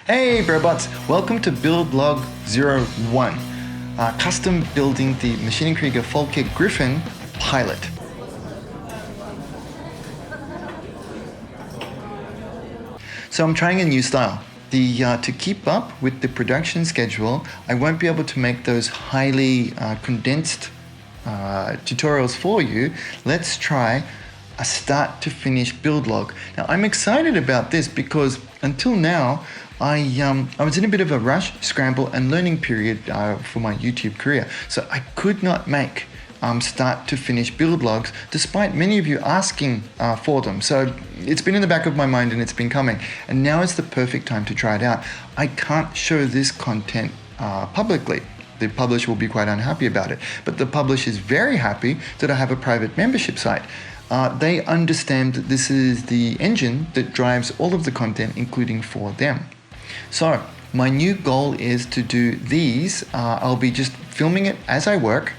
Hey Brobots, welcome to Build Log 01, custom building the Maschinen Krieger Falke Griffon pilot. So I'm trying a new style. To keep up with the production schedule, I won't be able to make those highly condensed tutorials for you. Let's try a start to finish build log. Now I'm excited about this because until now I was in a bit of a rush, scramble and learning period for my YouTube career. So I could not make start to finish build logs despite many of you asking for them. So it's been in the back of my mind and it's been coming. And now is the perfect time to try it out. I can't show this content publicly. The publisher will be quite unhappy about it. But the publisher is very happy that I have a private membership site. They understand that this is the engine that drives all of the content, including for them. So my new goal is to do these. I'll be just filming it as I work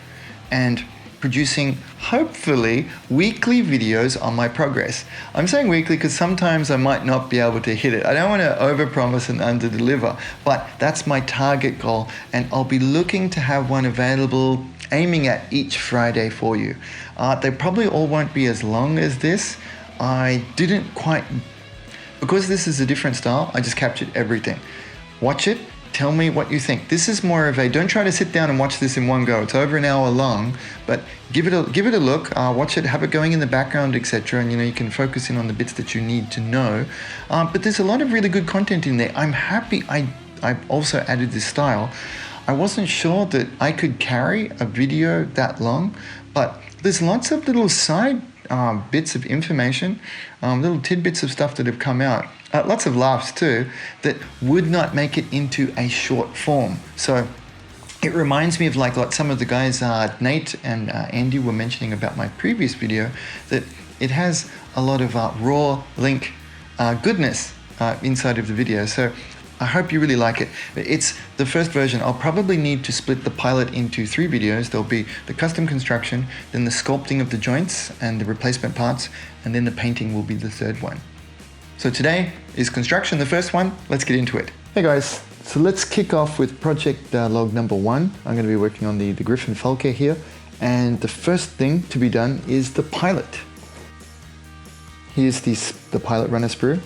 and producing, hopefully, weekly videos on my progress. I'm saying weekly because sometimes I might not be able to hit it. I don't want to overpromise and underdeliver, but that's my target goal, and I'll be looking to have one available, aiming at each Friday for you. They probably all won't be as long as this. I didn't quite, because this is a different style, I just captured everything. Watch it. Tell me what you think. This is more of a, don't try to sit down and watch this in one go. It's over an hour long, but give it a look, watch it, have it going in the background, etc. And you can focus in on the bits that you need to know. But there's a lot of really good content in there. I'm happy I've also added this style. I wasn't sure that I could carry a video that long, but there's lots of little side bits of information, little tidbits of stuff that have come out. Lots of laughs too, that would not make it into a short form. So it reminds me of like what some of the guys, Nate and Andy, were mentioning about my previous video, that it has a lot of raw link goodness inside of the video. So I hope you really like it. It's the first version. I'll probably need to split the pilot into 3 videos. There'll be the custom construction, then the sculpting of the joints and the replacement parts, and then the painting will be the 3rd one. So today is construction, the first one. Let's get into it. Hey guys, so let's kick off with project log number 1. I'm going to be working on the Griffon Falke here. And the first thing to be done is the pilot. Here's the pilot runner sprue.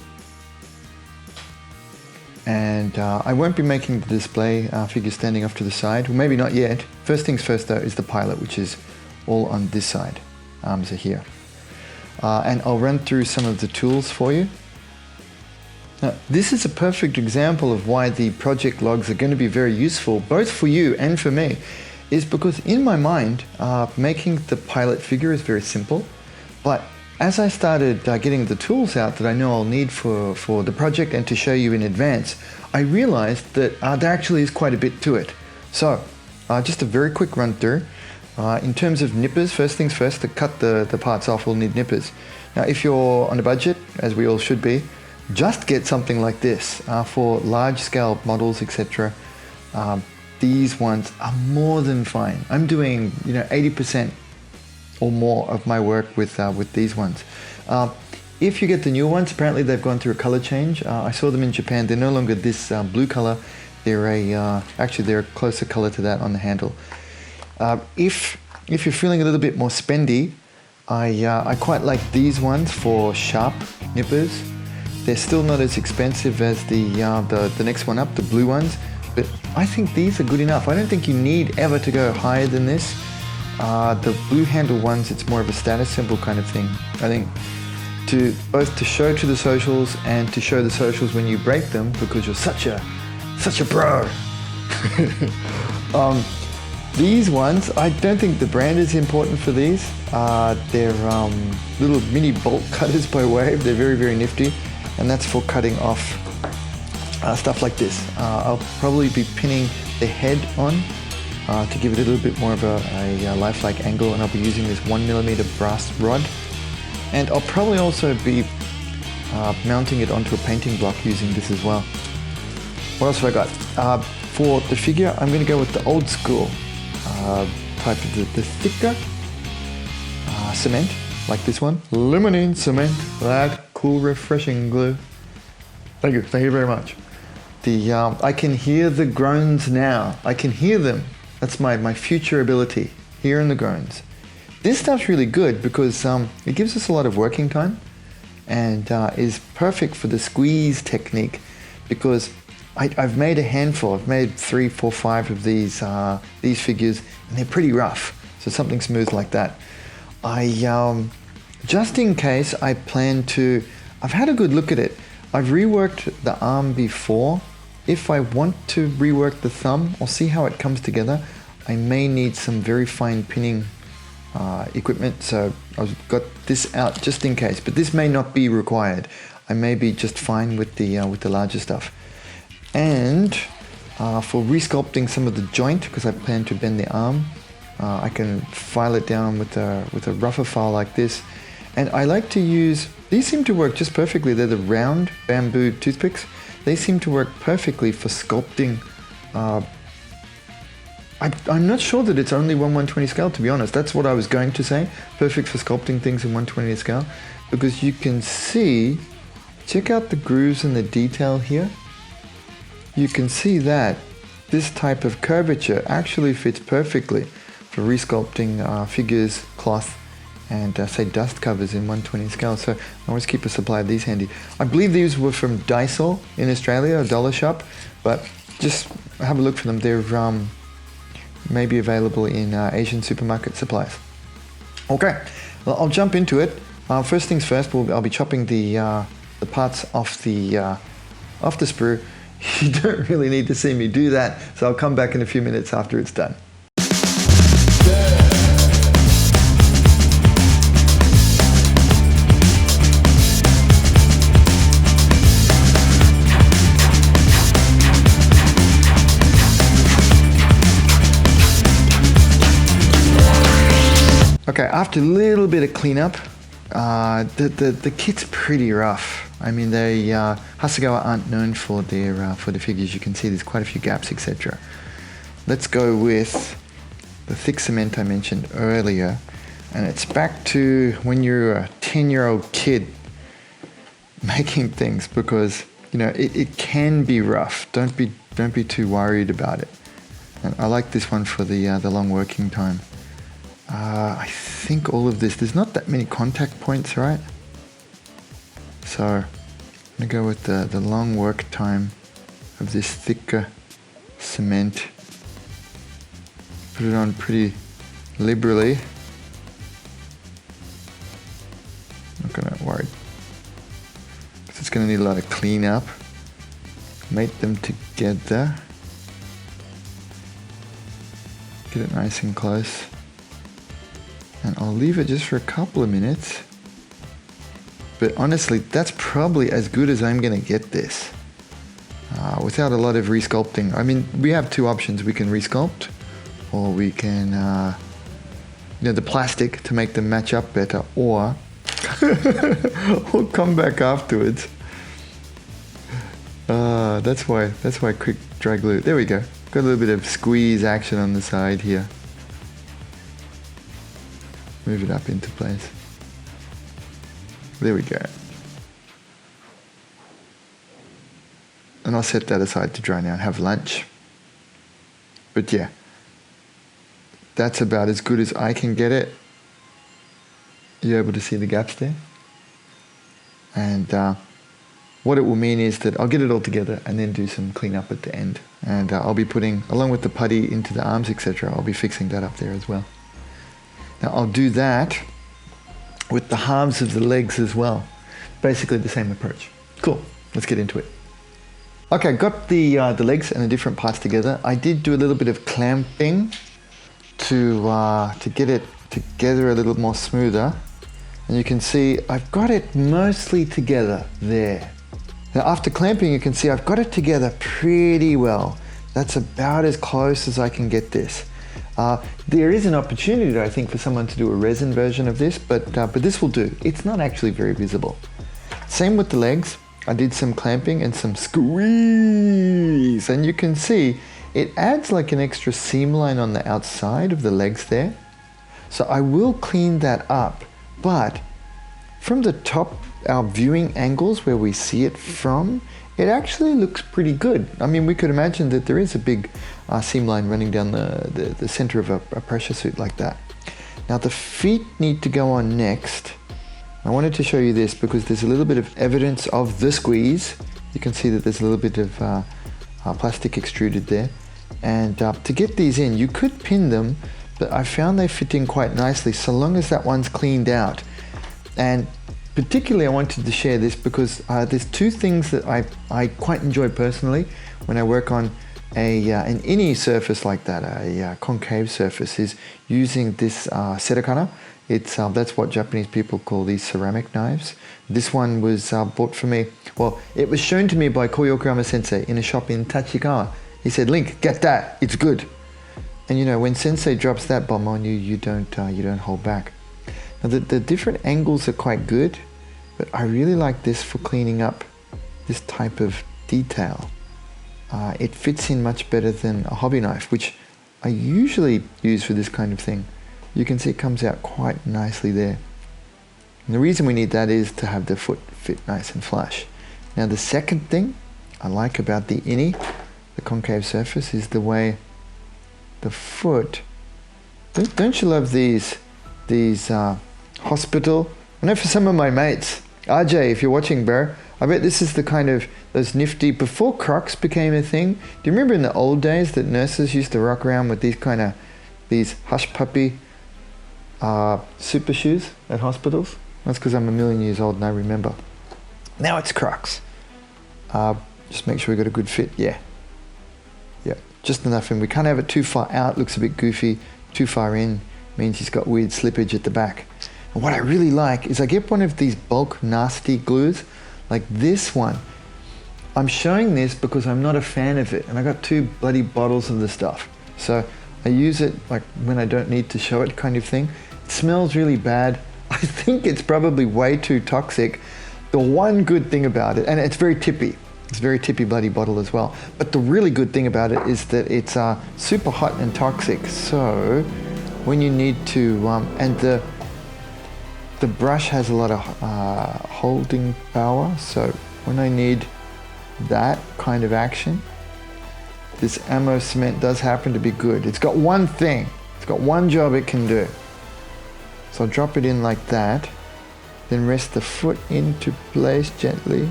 And I won't be making the display figure standing off to the side. Well, maybe not yet. First things first though is the pilot, which is all on this side. Arms are here. And I'll run through some of the tools for you. Now, this is a perfect example of why the project logs are going to be very useful, both for you and for me, is because in my mind, making the pilot figure is very simple, but as I started getting the tools out that I know I'll need for the project and to show you in advance, I realized that there actually is quite a bit to it. So, just a very quick run through. In terms of nippers, first things first, to cut the parts off, we'll need nippers. Now, if you're on a budget, as we all should be, just get something like this. For large-scale models, etc. These ones are more than fine. I'm doing 80% or more of my work with these ones. If you get the new ones, apparently they've gone through a color change. I saw them in Japan. They're no longer this blue color. They're actually they're a closer color to that on the handle. If you're feeling a little bit more spendy, I quite like these ones for sharp nippers. They're still not as expensive as the next one up, the blue ones, but I think these are good enough. I don't think you need ever to go higher than this. The blue handle ones, it's more of a status symbol kind of thing. I think both to show to the socials and to show the socials when you break them, because you're such a pro. These ones, I don't think the brand is important for these. They're little mini bolt cutters by Wave. They're very, very nifty. And that's for cutting off stuff like this. I'll probably be pinning the head on to give it a little bit more of a lifelike angle, and I'll be using this 1mm brass rod. And I'll probably also be mounting it onto a painting block using this as well. What else have I got? For the figure, I'm going to go with the old school type of the thicker cement, like this one. Limonene cement, that cool, refreshing glue. Thank you very much. I can hear the groans now. I can hear them. That's my future ability, hearing the groans. This stuff's really good because it gives us a lot of working time and is perfect for the squeeze technique because I've made a handful. I've made 3, 4, 5 of these figures and they're pretty rough. So something smooth like that. Just in case I plan to, I've had a good look at it. I've reworked the arm before. If I want to rework the thumb, I'll see how it comes together. I may need some very fine pinning equipment, so I've got this out just in case, but this may not be required. I may be just fine with the larger stuff. And for resculpting some of the joint, because I plan to bend the arm, I can file it down with a rougher file like this. And I like to use, these seem to work just perfectly. They're the round bamboo toothpicks. They seem to work perfectly for sculpting. I'm not sure that it's only 1/120 scale, to be honest. That's what I was going to say. Perfect for sculpting things in 1/20 scale. Because you can see, check out the grooves and the detail here. You can see that this type of curvature actually fits perfectly for resculpting figures, cloth, and say dust covers in 1/20 scale. So I always keep a supply of these handy. I believe these were from Dysol in Australia, a dollar shop, but just have a look for them. They're maybe available in Asian supermarket supplies. Okay, well, I'll jump into it. First things first, I'll be chopping the parts off the sprue. You don't really need to see me do that, so I'll come back in a few minutes after it's done. Okay, after a little bit of cleanup, the kit's pretty rough. I mean, Hasegawa aren't known for the figures. You can see there's quite a few gaps, etc. Let's go with the thick cement I mentioned earlier, and it's back to when you're a 10-year-old kid making things, because it can be rough. Don't be too worried about it. And I like this one for the long working time. I think all of this, there's not that many contact points, right? So I'm gonna go with the long work time of this thicker cement. Put it on pretty liberally. Not gonna worry, because it's gonna need a lot of cleanup. Mate them together. Get it nice and close. And I'll leave it just for a couple of minutes. But honestly, that's probably as good as I'm going to get this. Without a lot of resculpting. I mean, we have two options. We can resculpt, or we can, the plastic to make them match up better, or we'll come back afterwards. That's why quick dry glue. There we go. Got a little bit of squeeze action on the side here. Move it up into place. There we go. And I'll set that aside to dry now and have lunch. But yeah, that's about as good as I can get it. You're able to see the gaps there? And what it will mean is that I'll get it all together and then do some cleanup at the end. And I'll be putting, along with the putty into the arms, etc., I'll be fixing that up there as well. Now I'll do that with the halves of the legs as well. Basically the same approach. Cool, let's get into it. Okay, got the legs and the different parts together. I did do a little bit of clamping to get it together a little more smoother. And you can see I've got it mostly together there. Now after clamping, you can see I've got it together pretty well. That's about as close as I can get this. There is an opportunity, I think, for someone to do a resin version of this, but this will do. It's not actually very visible. Same with the legs. I did some clamping and some squeeze, and you can see it adds like an extra seam line on the outside of the legs there. So I will clean that up, but from the top, our viewing angles where we see it from, it actually looks pretty good. I mean, we could imagine that there is a big seam line running down the center of a pressure suit like that. Now the feet need to go on next. I wanted to show you this because there's a little bit of evidence of the squeeze. You can see that there's a little bit of plastic extruded there. And to get these in, you could pin them, but I found they fit in quite nicely so long as that one's cleaned out. And particularly I wanted to share this because there's two things that I quite enjoy personally when I work on an ini surface like that, a concave surface, is using this serakana. That's what Japanese people call these ceramic knives. This one was bought for me, well, it was shown to me by Kow Yokoyama sensei in a shop in Tachikawa. He said, "Link, get that, it's good." And you know, when sensei drops that bomb on you, you don't hold back. Now the different angles are quite good, but I really like this for cleaning up this type of detail. It fits in much better than a hobby knife, which I usually use for this kind of thing. You can see it comes out quite nicely there. And the reason we need that is to have the foot fit nice and flush. Now the second thing I like about the ini, the concave surface, is the way the foot, don't you love these hospital, I know for some of my mates, RJ, if you're watching, bro, I bet this is the kind of, those nifty, before Crocs became a thing. Do you remember in the old days that nurses used to rock around with these hush puppy super shoes at hospitals? That's because I'm a million years old and I remember. Now it's Crocs. Just make sure we got a good fit, yeah. Yeah, just enough in. We can't have it too far out, looks a bit goofy. Too far in means he's got weird slippage at the back. And what I really like is I get one of these bulk nasty glues, like this one. I'm showing this because I'm not a fan of it, and I got 2 bloody bottles of the stuff. So I use it like when I don't need to show it kind of thing. It smells really bad. I think it's probably way too toxic. The one good thing about it, and it's very tippy. It's a very tippy bloody bottle as well. But the really good thing about it is that it's super hot and toxic. So when you need to, and the brush has a lot of holding power. So when I need that kind of action, this ammo cement does happen to be good. It's got one thing. It's got one job it can do. So I'll drop it in like that, then rest the foot into place gently.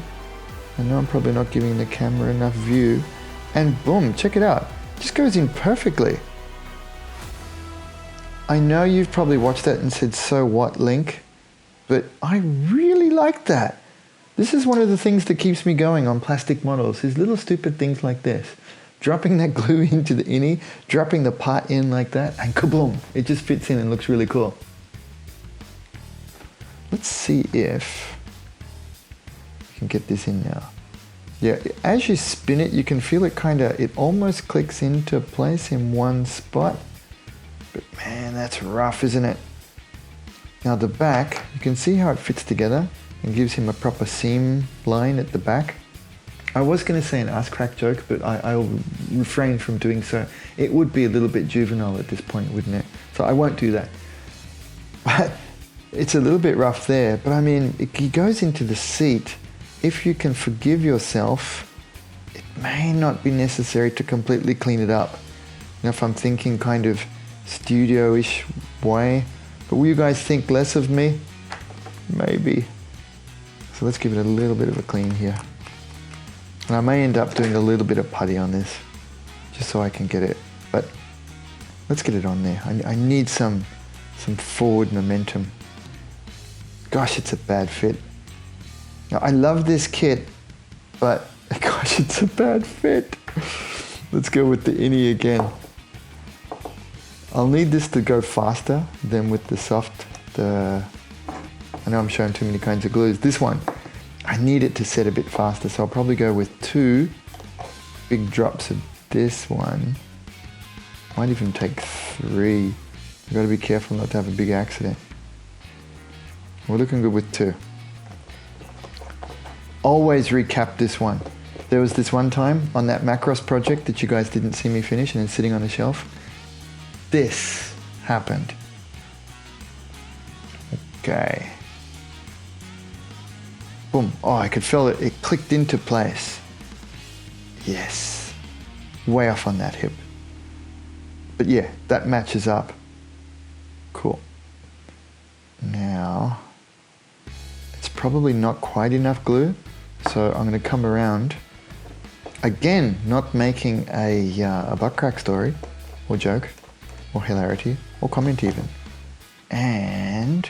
I know I'm probably not giving the camera enough view, and boom, check it out. It just goes in perfectly. I know you've probably watched that and said, "So what, Link?" But I really like that. This is one of the things that keeps me going on plastic models, is little stupid things like this. Dropping that glue into the ini, dropping the part in like that, and kaboom, it just fits in and looks really cool. Let's see if we can get this in now. Yeah, as you spin it, you can feel it it almost clicks into place in one spot. But man, that's rough, isn't it? Now the back, you can see how it fits together and gives him a proper seam line at the back. I was going to say an ass crack joke, but I'll refrain from doing so. It would be a little bit juvenile at this point, wouldn't it? So I won't do that. But it's a little bit rough there, but I mean, he goes into the seat. If you can forgive yourself, it may not be necessary to completely clean it up. Now, if I'm thinking kind of studio-ish way, but will you guys think less of me? Maybe. So let's give it a little bit of a clean here. And I may end up doing a little bit of putty on this, just so I can get it. But let's get it on there. I need some forward momentum. Gosh, it's a bad fit. Now, I love this kit, but gosh, it's a bad fit. Let's go with the ini again. I'll need this to go faster than with the soft, I know I'm showing too many kinds of glues. This one, I need it to set a bit faster, so I'll probably go with 2 big drops of this one. Might even take 3. I've got to be careful not to have a big accident. We're looking good with 2. Always recap this one. There was this one time on that Macross project that you guys didn't see me finish and it's sitting on the shelf. This happened. Okay. Boom. Oh, I could feel it. It clicked into place. Yes. Way off on that hip. But yeah, that matches up. Cool. Now, it's probably not quite enough glue, so I'm going to come around. Again, not making a butt crack story, or joke, or hilarity, or comment even. And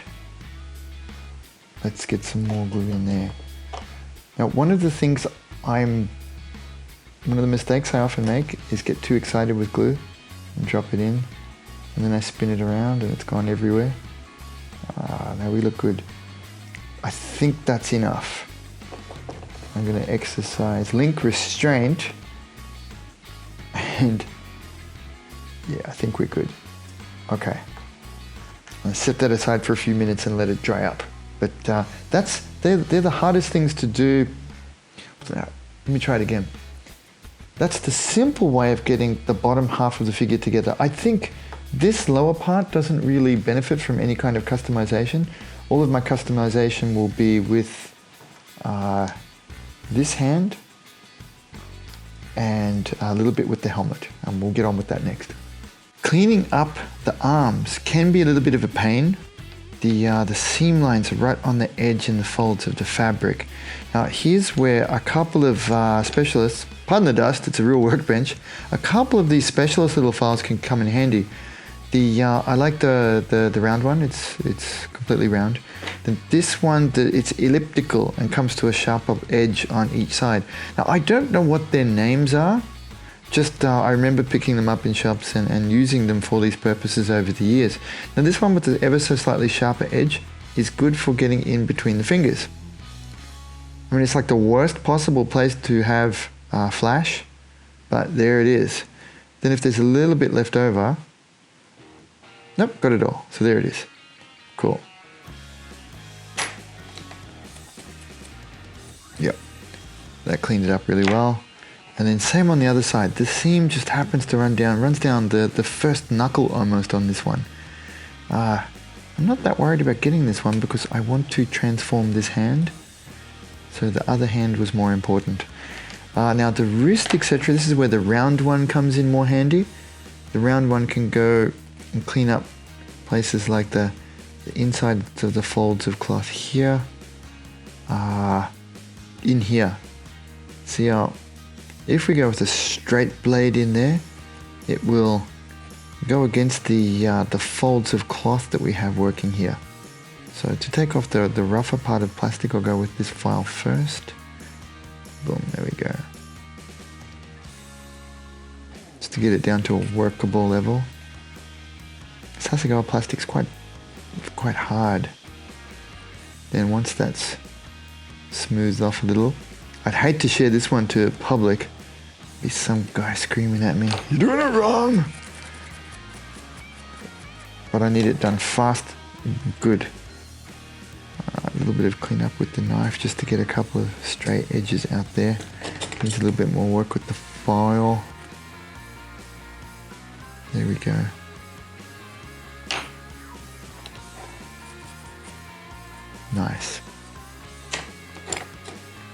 let's get some more glue in there. Now, one of the mistakes I often make is get too excited with glue and drop it in, and then I spin it around and it's gone everywhere. Now we look good. I think that's enough. I'm going to exercise link restraint, and yeah, I think we're good. Okay, I'll set that aside for a few minutes and let it dry up. But they're the hardest things to do. Let me try it again. That's the simple way of getting the bottom half of the figure together. I think this lower part doesn't really benefit from any kind of customization. All of my customization will be with this hand and a little bit with the helmet, and we'll get on with that next. Cleaning up the arms can be a little bit of a pain. The seam lines are right on the edge and the folds of the fabric. Now here's where a couple of specialists, pardon the dust, it's a real workbench, a couple of these specialist little files can come in handy. I like the round one, it's completely round. Then this one, it's elliptical and comes to a sharper edge on each side. Now I don't know what their names are, just I remember picking them up in shops and using them for these purposes over the years. Now this one with the ever so slightly sharper edge is good for getting in between the fingers. I mean, it's like the worst possible place to have flash, but there it is. Then if there's a little bit left over, nope, got it all. So there it is. Cool. Yep, that cleaned it up really well. And then same on the other side. The seam just happens to runs down the first knuckle almost on this one. I'm not that worried about getting this one because I want to transform this hand. So the other hand was more important. Now the wrist, etc., this is where the round one comes in more handy. The round one can go and clean up places like the inside of the folds of cloth here. In here. See how if we go with a straight blade in there, it will go against the folds of cloth that we have working here. So to take off the rougher part of plastic, I'll go with this file first. Boom, there we go. Just to get it down to a workable level. This Hasegawa plastic's quite hard. Then once that's smoothed off a little, I'd hate to share this one to public. Be some guy screaming at me, "You're doing it wrong!" But I need it done fast and good. A little bit of cleanup with the knife just to get a couple of straight edges out there. Needs a little bit more work with the file. There we go. Nice.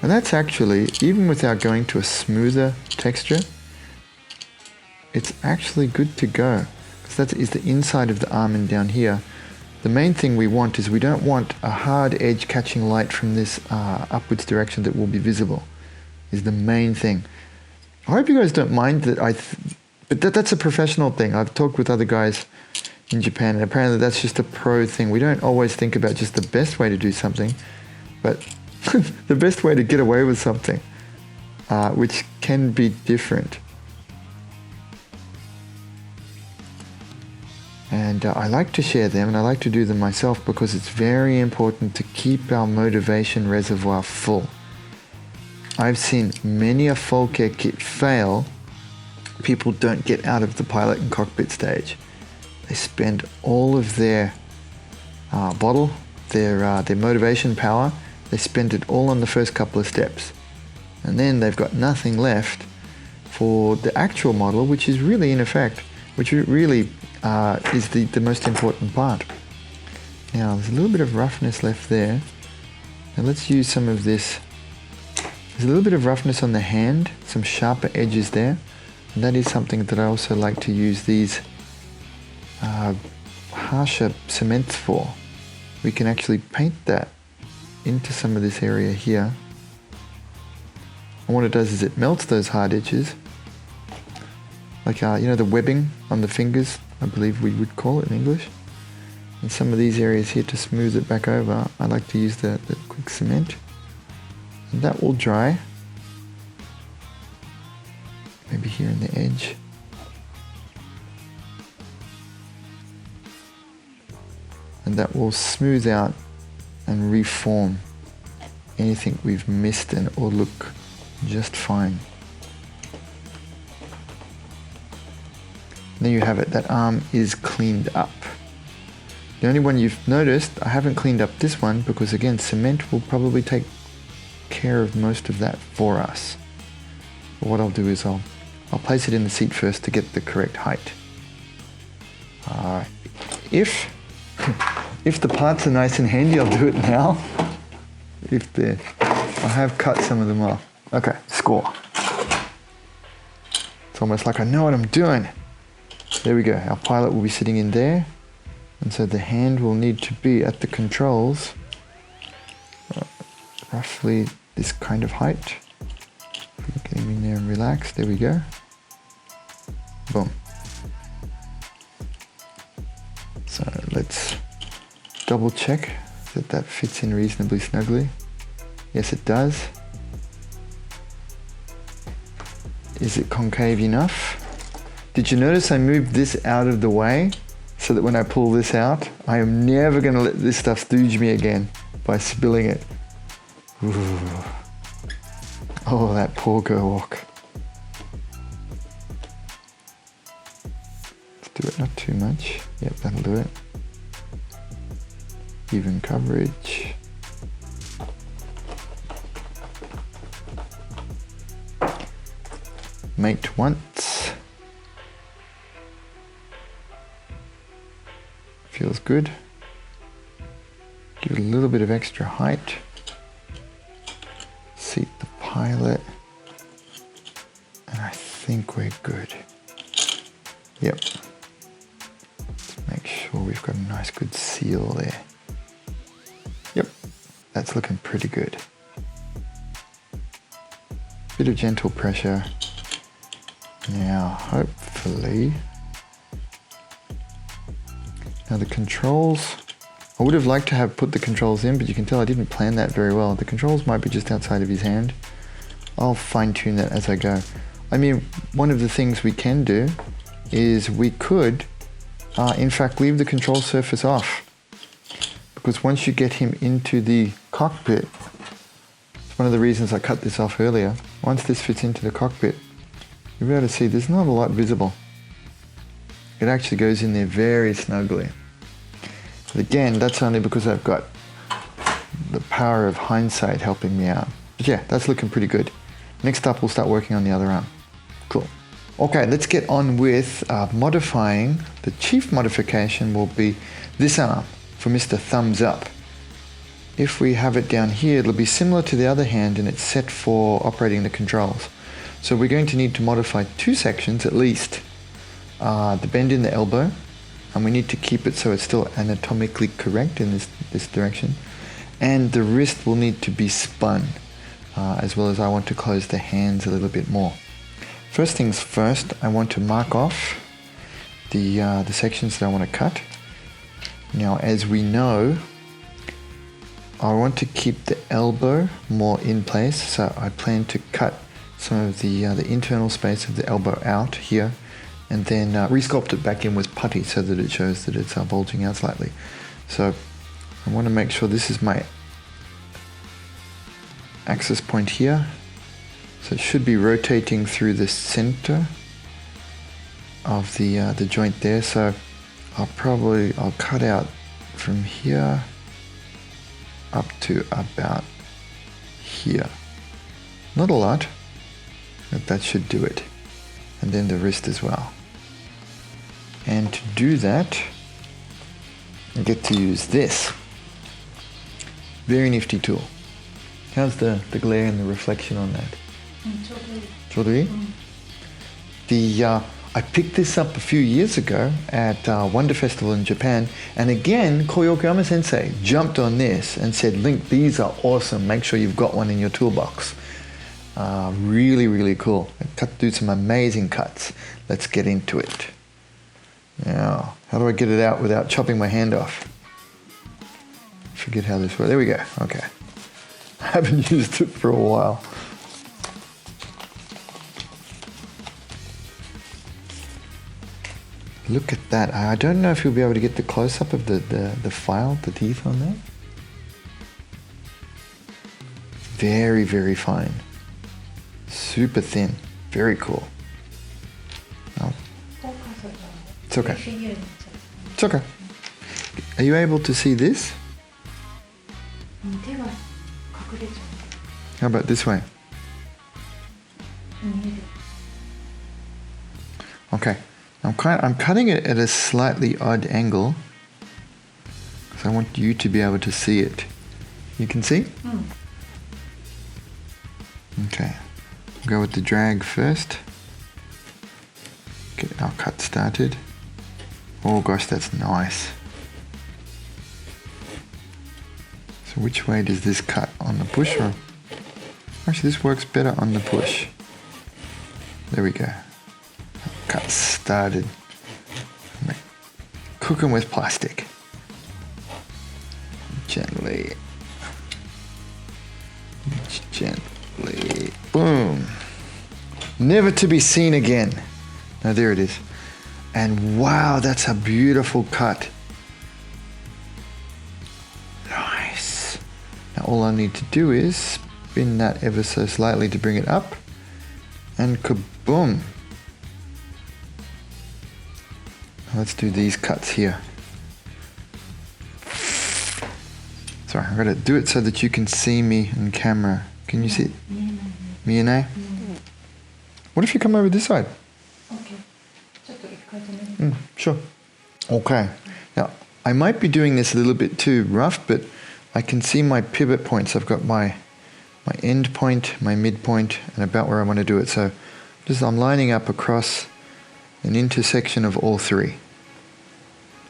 And that's actually, even without going to a smoother texture, it's actually good to go. Because that is the inside of the arm and down here. The main thing we want is we don't want a hard edge catching light from this upwards direction that will be visible, is the main thing. I hope you guys don't mind that but that's a professional thing. I've talked with other guys in Japan and apparently that's just a pro thing. We don't always think about just the best way to do something, but the best way to get away with something, which can be different. And I like to share them and I like to do them myself because it's very important to keep our motivation reservoir full. I've seen many a Falke kit fail. People don't get out of the pilot and cockpit stage. They spend all of their bottle, their motivation power, they spend it all on the first couple of steps. And then they've got nothing left for the actual model, which is really in effect, which really is the most important part. Now, there's a little bit of roughness left there. Now let's use some of this There's a little bit of roughness on the hand, some sharper edges there. And that is something that I also like to use these harsher cements for. We can actually paint that into some of this area here. And what it does is it melts those hard edges. Like, you know, the webbing on the fingers, I believe we would call it in English. And some of these areas here to smooth it back over, I like to use the quick cement. And that will dry. Maybe here in the edge. And that will smooth out and reform anything we've missed, and it will look just fine. There you have it, that arm is cleaned up. The only one you've noticed, I haven't cleaned up this one because again, cement will probably take care of most of that for us. But what I'll do is I'll place it in the seat first to get the correct height. If the parts are nice and handy, I'll do it now. I have cut some of them off. Okay, score. It's almost like I know what I'm doing. There we go, our pilot will be sitting in there. And so the hand will need to be at the controls, roughly this kind of height. Get him in there and relax, there we go. Boom. So let's double check that that fits in reasonably snugly. Yes, it does. Is it concave enough? Did you notice I moved this out of the way so that when I pull this out, I am never going to let this stuff stooge me again by spilling it. Ooh. Oh, that poor girl walk. Let's do it, not too much. Yep, that'll do it. Even coverage. Mate once. Feels good. Give it a little bit of extra height. Seat the pilot. And I think we're good. Yep. Let's make sure we've got a nice good seal there. Yep. That's looking pretty good. Bit of gentle pressure. Now, hopefully... Now the controls, I would have liked to have put the controls in, but you can tell I didn't plan that very well. The controls might be just outside of his hand. I'll fine tune that as I go. I mean, one of the things we can do is we could, in fact, leave the control surface off. Because once you get him into the cockpit, it's one of the reasons I cut this off earlier. Once this fits into the cockpit, you'll be able to see there's not a lot visible. It actually goes in there very snugly. But again, that's only because I've got the power of hindsight helping me out. But yeah, that's looking pretty good. Next up, we'll start working on the other arm. Cool. Okay, let's get on with modifying. The chief modification will be this arm for Mr. Thumbs Up. If we have it down here, it'll be similar to the other hand and it's set for operating the controls. So we're going to need to modify two sections at least. The bend in the elbow, and we need to keep it so it's still anatomically correct in this direction, and the wrist will need to be spun, as well as I want to close the hands a little bit more. First things first, I want to mark off the sections that I want to cut. Now, as we know, I want to keep the elbow more in place, so I plan to cut some of the internal space of the elbow out here, and then resculpt it back in with putty so that it shows that it's bulging out slightly. So I want to make sure this is my axis point here. So it should be rotating through the center of the joint there. So I'll cut out from here up to about here. Not a lot, but that should do it. And then the wrist as well. And to do that, I get to use this very nifty tool. How's the glare and the reflection on that? ちょうどいい。 I picked this up a few years ago at Wonder Festival in Japan, and again, Kow Yokoyama sensei jumped on this and said, Link, these are awesome. Make sure you've got one in your toolbox. Really, really cool. Do some amazing cuts. Let's get into it. Now, how do I get it out without chopping my hand off? Forget how this works. There we go. Okay. I haven't used it for a while. Look at that. I don't know if you'll be able to get the close-up of the file, the teeth on that. Very, very fine. Super thin. Very cool. Oh. It's okay. It's okay. Are you able to see this? How about this way? Okay. I'm cutting it at a slightly odd angle because I want you to be able to see it. You can see? Okay. We'll go with the drag first. Get our cut started. Oh gosh, that's nice. So which way does this cut? On the push or? Actually, this works better on the push. There we go. Cut started. Cooking with plastic. Gently. Gently. Boom. Never to be seen again. Now there it is. And wow, that's a beautiful cut. Nice. Now all I need to do is spin that ever so slightly to bring it up. And kaboom. Let's do these cuts here. Sorry, I've got to do it so that you can see me in camera. Can you see it? Mienai? What if you come over this side? Okay. Sure. Okay. Now, I might be doing this a little bit too rough, but I can see my pivot points. I've got my end point, my midpoint, and about where I want to do it. So I'm lining up across an intersection of all three.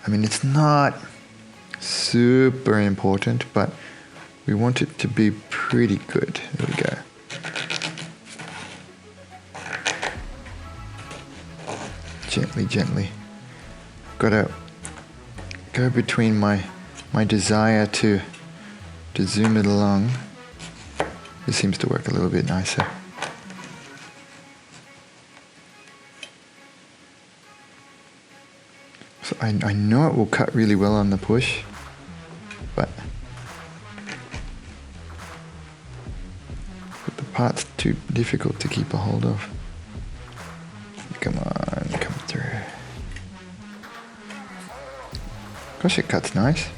I mean, it's not super important, but we want it to be pretty good. There we go. Gently, gently. Got to go between my desire to zoom it along. This seems to work a little bit nicer. So I know it will cut really well on the push, but the part's too difficult to keep a hold of. Come on, come through. Gosh, it cuts nice.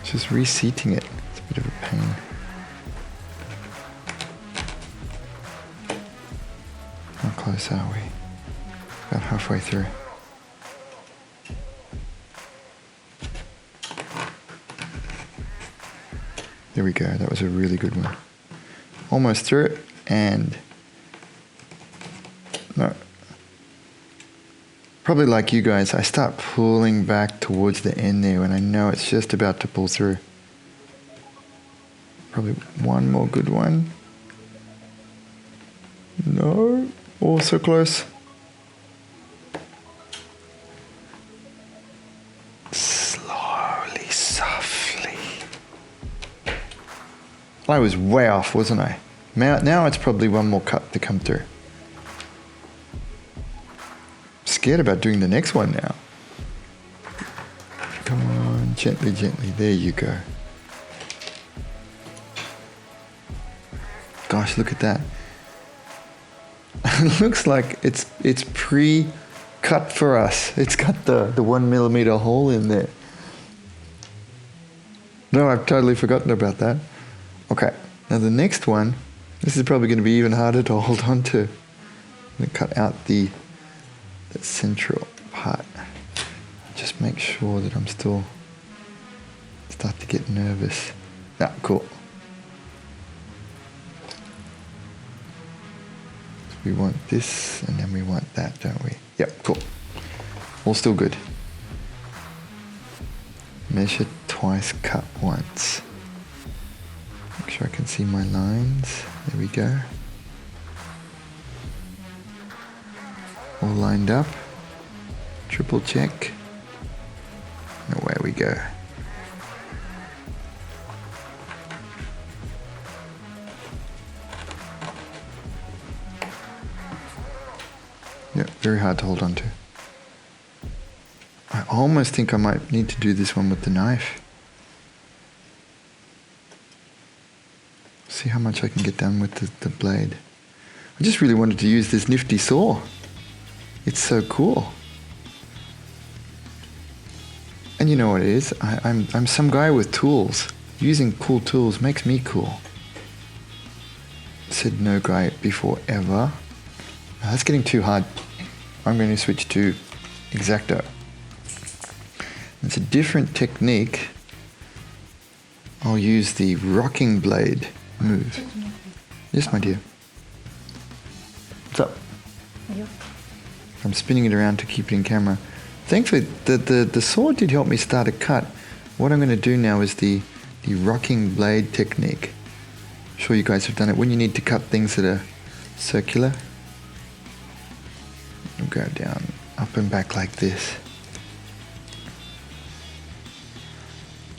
Just reseating it, it's a bit of a pain. How close are we? About halfway through. There we go, that was a really good one. Almost through it, and no. Probably like you guys, I start pulling back towards the end there when I know it's just about to pull through. Probably one more good one. No, oh, so close. Slowly, softly. I was way off, wasn't I? Now it's probably one more cut to come through. Scared about doing the next one now. Come on, gently, gently. There you go. Gosh, look at that. It looks like it's pre-cut for us. It's got the 1mm hole in there. No, I've totally forgotten about that. Okay, now the next one, this is probably going to be even harder to hold on to. I'm going to cut out the central part. Just make sure that I'm still start to get nervous. Yeah, cool. We want this, and then we want that, don't we? Yep, cool. All still good. Measure twice, cut once. Make sure I can see my lines. There we go. All lined up. Triple check. And away we go. Yep, very hard to hold on to. I almost think I might need to do this one with the knife. See how much I can get done with the blade. I just really wanted to use this nifty saw. It's so cool. And you know what it is? I'm some guy with tools. Using cool tools makes me cool. Said no guy before ever. Now, that's getting too hard. I'm going to switch to X-Acto. It's a different technique. I'll use the rocking blade move. Yes, my dear. What's up? I'm spinning it around to keep it in camera. Thankfully, the saw did help me start a cut. What I'm going to do now is the rocking blade technique. I'm sure you guys have done it when you need to cut things that are circular. I'll go down, up and back like this.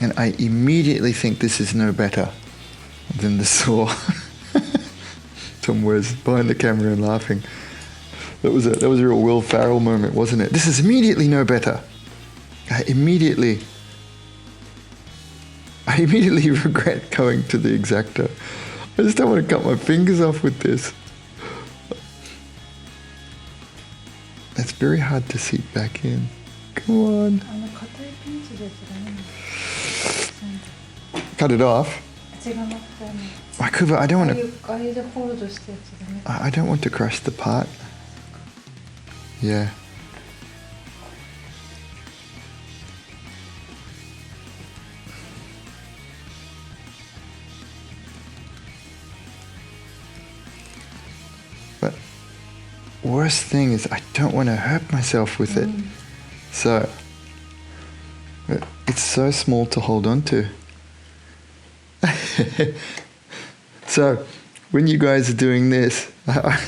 And I immediately think this is no better than the saw. Tom was behind the camera and laughing. That was a real Will Ferrell moment, wasn't it? This is immediately no better. I immediately regret going to the X-Acto. I just don't want to cut my fingers off with this. It's very hard to seat back in. Come on. Cut it off. I could, but I don't want to. I don't want to crush the part. Yeah. But worst thing is I don't want to hurt myself with it. So it's so small to hold on to. So when you guys are doing this, I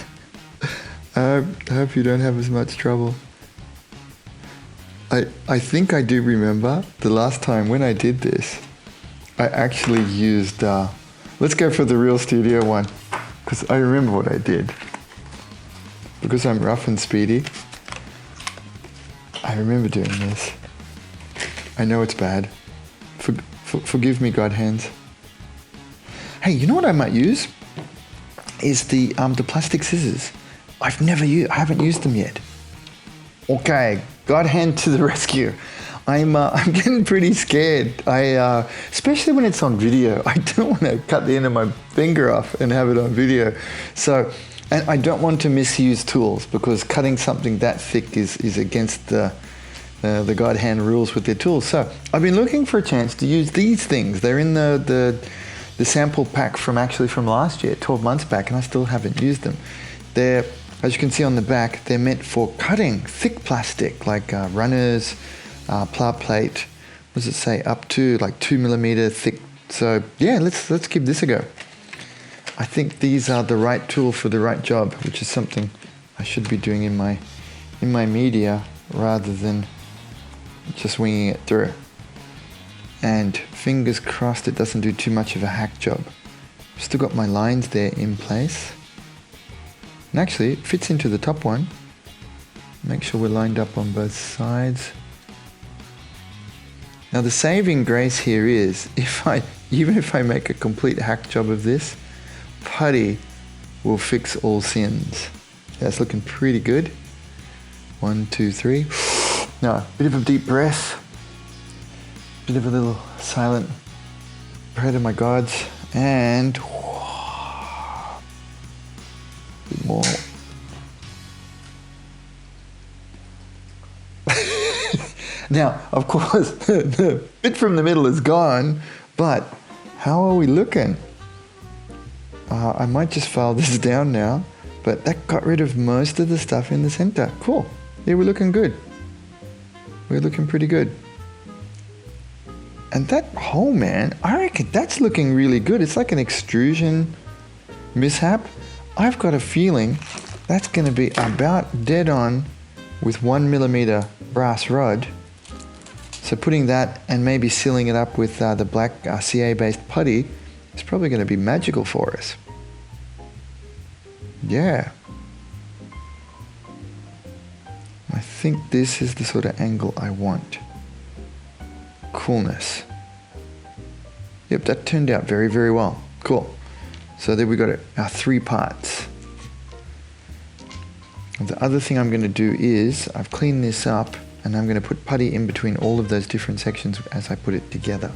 hope you don't have as much trouble. I think I do remember the last time when I did this, I actually used, let's go for the real studio one, because I remember what I did. Because I'm rough and speedy, I remember doing this. I know it's bad. Forgive me, God hands. Hey, you know what I might use? Is the plastic scissors. I haven't used them yet. Okay, God hand to the rescue. I'm getting pretty scared. Especially when it's on video. I don't want to cut the end of my finger off and have it on video. So, and I don't want to misuse tools because cutting something that thick is against the God hand rules with their tools. So I've been looking for a chance to use these things. They're in the sample pack from last year, 12 months back, and I still haven't used them. They're, as you can see on the back, they're meant for cutting thick plastic, like runners, plow plate. What does it say? Up to like 2 millimeter thick. So yeah, let's give this a go. I think these are the right tool for the right job, which is something I should be doing in my media rather than just winging it through. And fingers crossed it doesn't do too much of a hack job. Still got my lines there in place. And actually, it fits into the top one. Make sure we're lined up on both sides. Now the saving grace here is, even if I make a complete hack job of this, putty will fix all sins. That's looking pretty good. 1, 2, 3. Now, bit of a deep breath. Bit of a little silent prayer to my gods, and bit more. Now, of course, the bit from the middle is gone, but how are we looking? I might just file this down now But that got rid of most of the stuff in the center. Cool. Yeah, we're looking good. We're looking pretty good. And that hole, man, I reckon that's looking really good. It's like an extrusion mishap. I've got a feeling that's going to be about dead on with 1mm brass rod. So putting that and maybe sealing it up with the black CA-based putty is probably going to be magical for us. Yeah. I think this is the sort of angle I want. Coolness. Yep, that turned out very, very well. Cool. So there we got it, our 3 parts. And the other thing I'm going to do is, I've cleaned this up and I'm going to put putty in between all of those different sections as I put it together.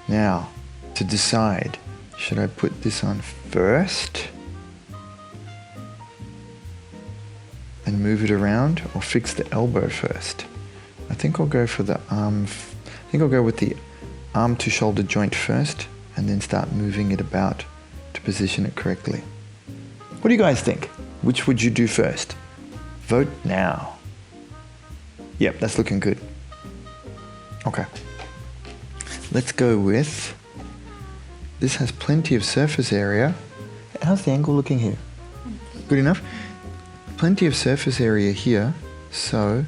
Now, to decide, should I put this on first and move it around, or fix the elbow first? I think I'll go for the arm. I think I'll go with the arm to shoulder joint first and then start moving it about to position it correctly. What do you guys think? Which would you do first? Vote now. Yep, that's looking good. Okay. Let's go with, this has plenty of surface area. How's the angle looking here? Good enough? Plenty of surface area here, so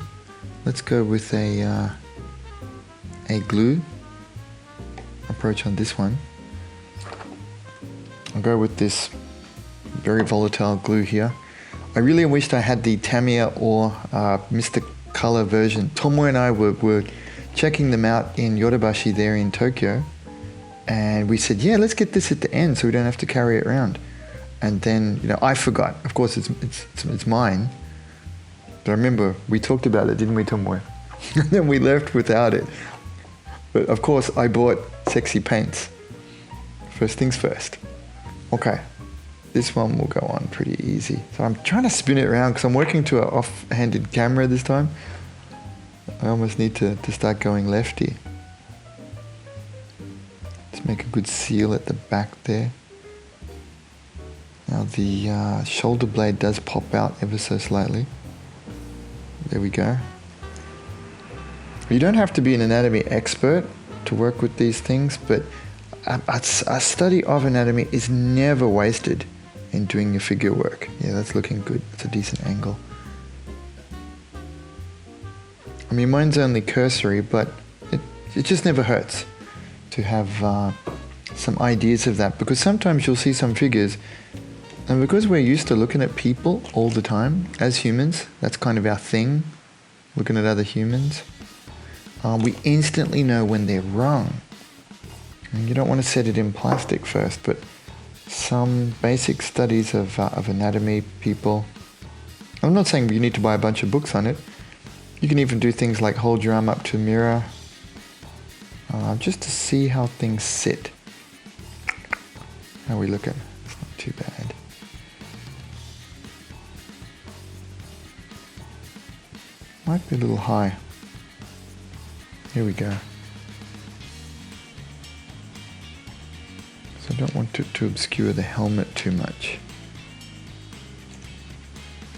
let's go with a glue approach on this one. I'll go with this very volatile glue here. I really wished I had the Tamiya or Mr. Color version. Tomo and I were checking them out in Yodobashi there in Tokyo, and we said, yeah, let's get this at the end so we don't have to carry it around. And then, you know, I forgot. Of course, it's mine. But I remember we talked about it, didn't we, Tomoe? And then we left without it. But of course, I bought sexy paints. First things first. Okay, this one will go on pretty easy. So I'm trying to spin it around because I'm working to an off-handed camera this time. I almost need to start going lefty. Let's make a good seal at the back there. Now the shoulder blade does pop out ever so slightly. There we go. You don't have to be an anatomy expert to work with these things, but a study of anatomy is never wasted in doing your figure work. Yeah, that's looking good. It's a decent angle. I mean, mine's only cursory, but it just never hurts to have some ideas of that, because sometimes you'll see some figures, and because we're used to looking at people all the time as humans, that's kind of our thing, looking at other humans, we instantly know when they're wrong. And you don't want to set it in plastic first, but some basic studies of anatomy, people, I'm not saying you need to buy a bunch of books on it. You can even do things like hold your arm up to a mirror, just to see how things sit. How are we looking? It's not too bad. Might be a little high. Here we go. So I don't want it to obscure the helmet too much.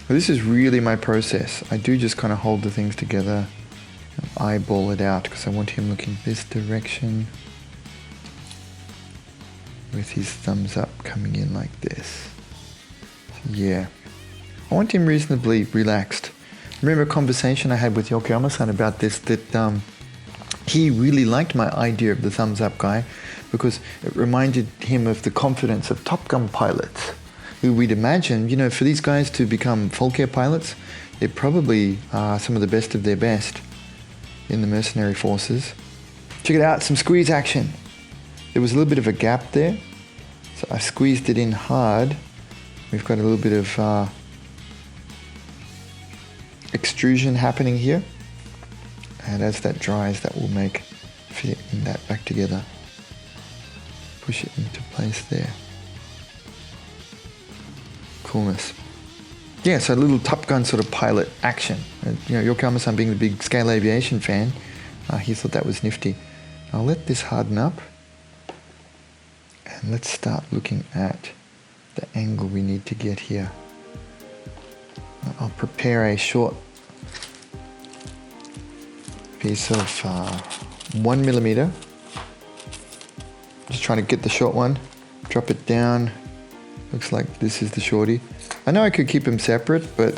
But this is really my process. I do just kind of hold the things together and eyeball it out because I want him looking this direction with his thumbs up coming in like this. So yeah. I want him reasonably relaxed. I remember a conversation I had with Yokoyama-san about this, that he really liked my idea of the thumbs up guy because it reminded him of the confidence of Top Gun pilots, who we'd imagine, you know, for these guys to become Falke pilots, they're probably some of the best of their best in the mercenary forces. Check it out, some squeeze action. There was a little bit of a gap there, so I squeezed it in hard. We've got a little bit of extrusion happening here, and as that dries, that will make fit in that back together. Push it into place there. Coolness. Yeah, so a little Top Gun sort of pilot action. You know, Yokoyama-san being the big scale aviation fan, he thought that was nifty. I'll let this harden up, and let's start looking at the angle we need to get here. I'll prepare a short piece of 1mm. Just trying to get the short one, drop it down. Looks like this is the shorty. I know I could keep them separate, but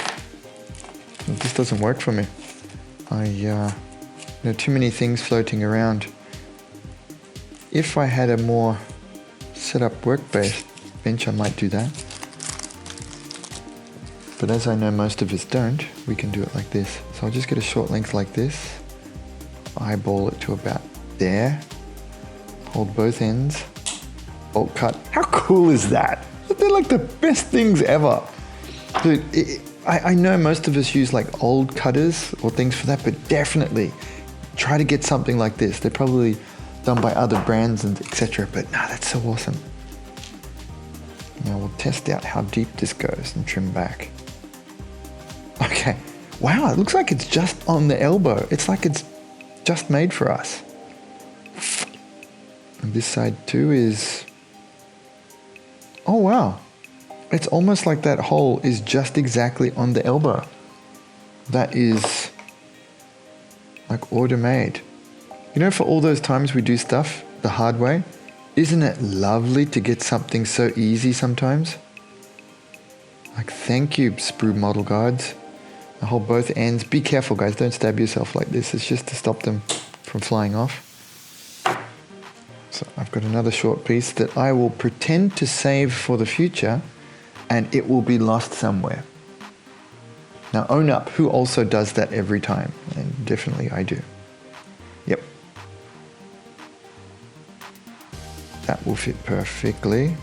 this doesn't work for me. Too many things floating around. If I had a more set up workbench, I might do that. But as I know most of us don't, we can do it like this. So I'll just get a short length like this, eyeball it to about there, hold both ends, bolt cut. How cool is that? They're like the best things ever. Dude, I know most of us use like old cutters or things for that, but definitely try to get something like this. They're probably done by other brands and etc. But no, that's so awesome. Now we'll test out how deep this goes and trim back. Okay, wow, it looks like it's just on the elbow. It's like it's just made for us. And this side too is, oh wow. It's almost like that hole is just exactly on the elbow. That is like order made. You know, for all those times we do stuff the hard way, isn't it lovely to get something so easy sometimes? Like, thank you, sprue model guards. I hold both ends. Be careful, guys. Don't stab yourself like this. It's just to stop them from flying off. So I've got another short piece that I will pretend to save for the future, and it will be lost somewhere. Now, own up. Who also does that every time? And definitely I do. Yep. That will fit perfectly.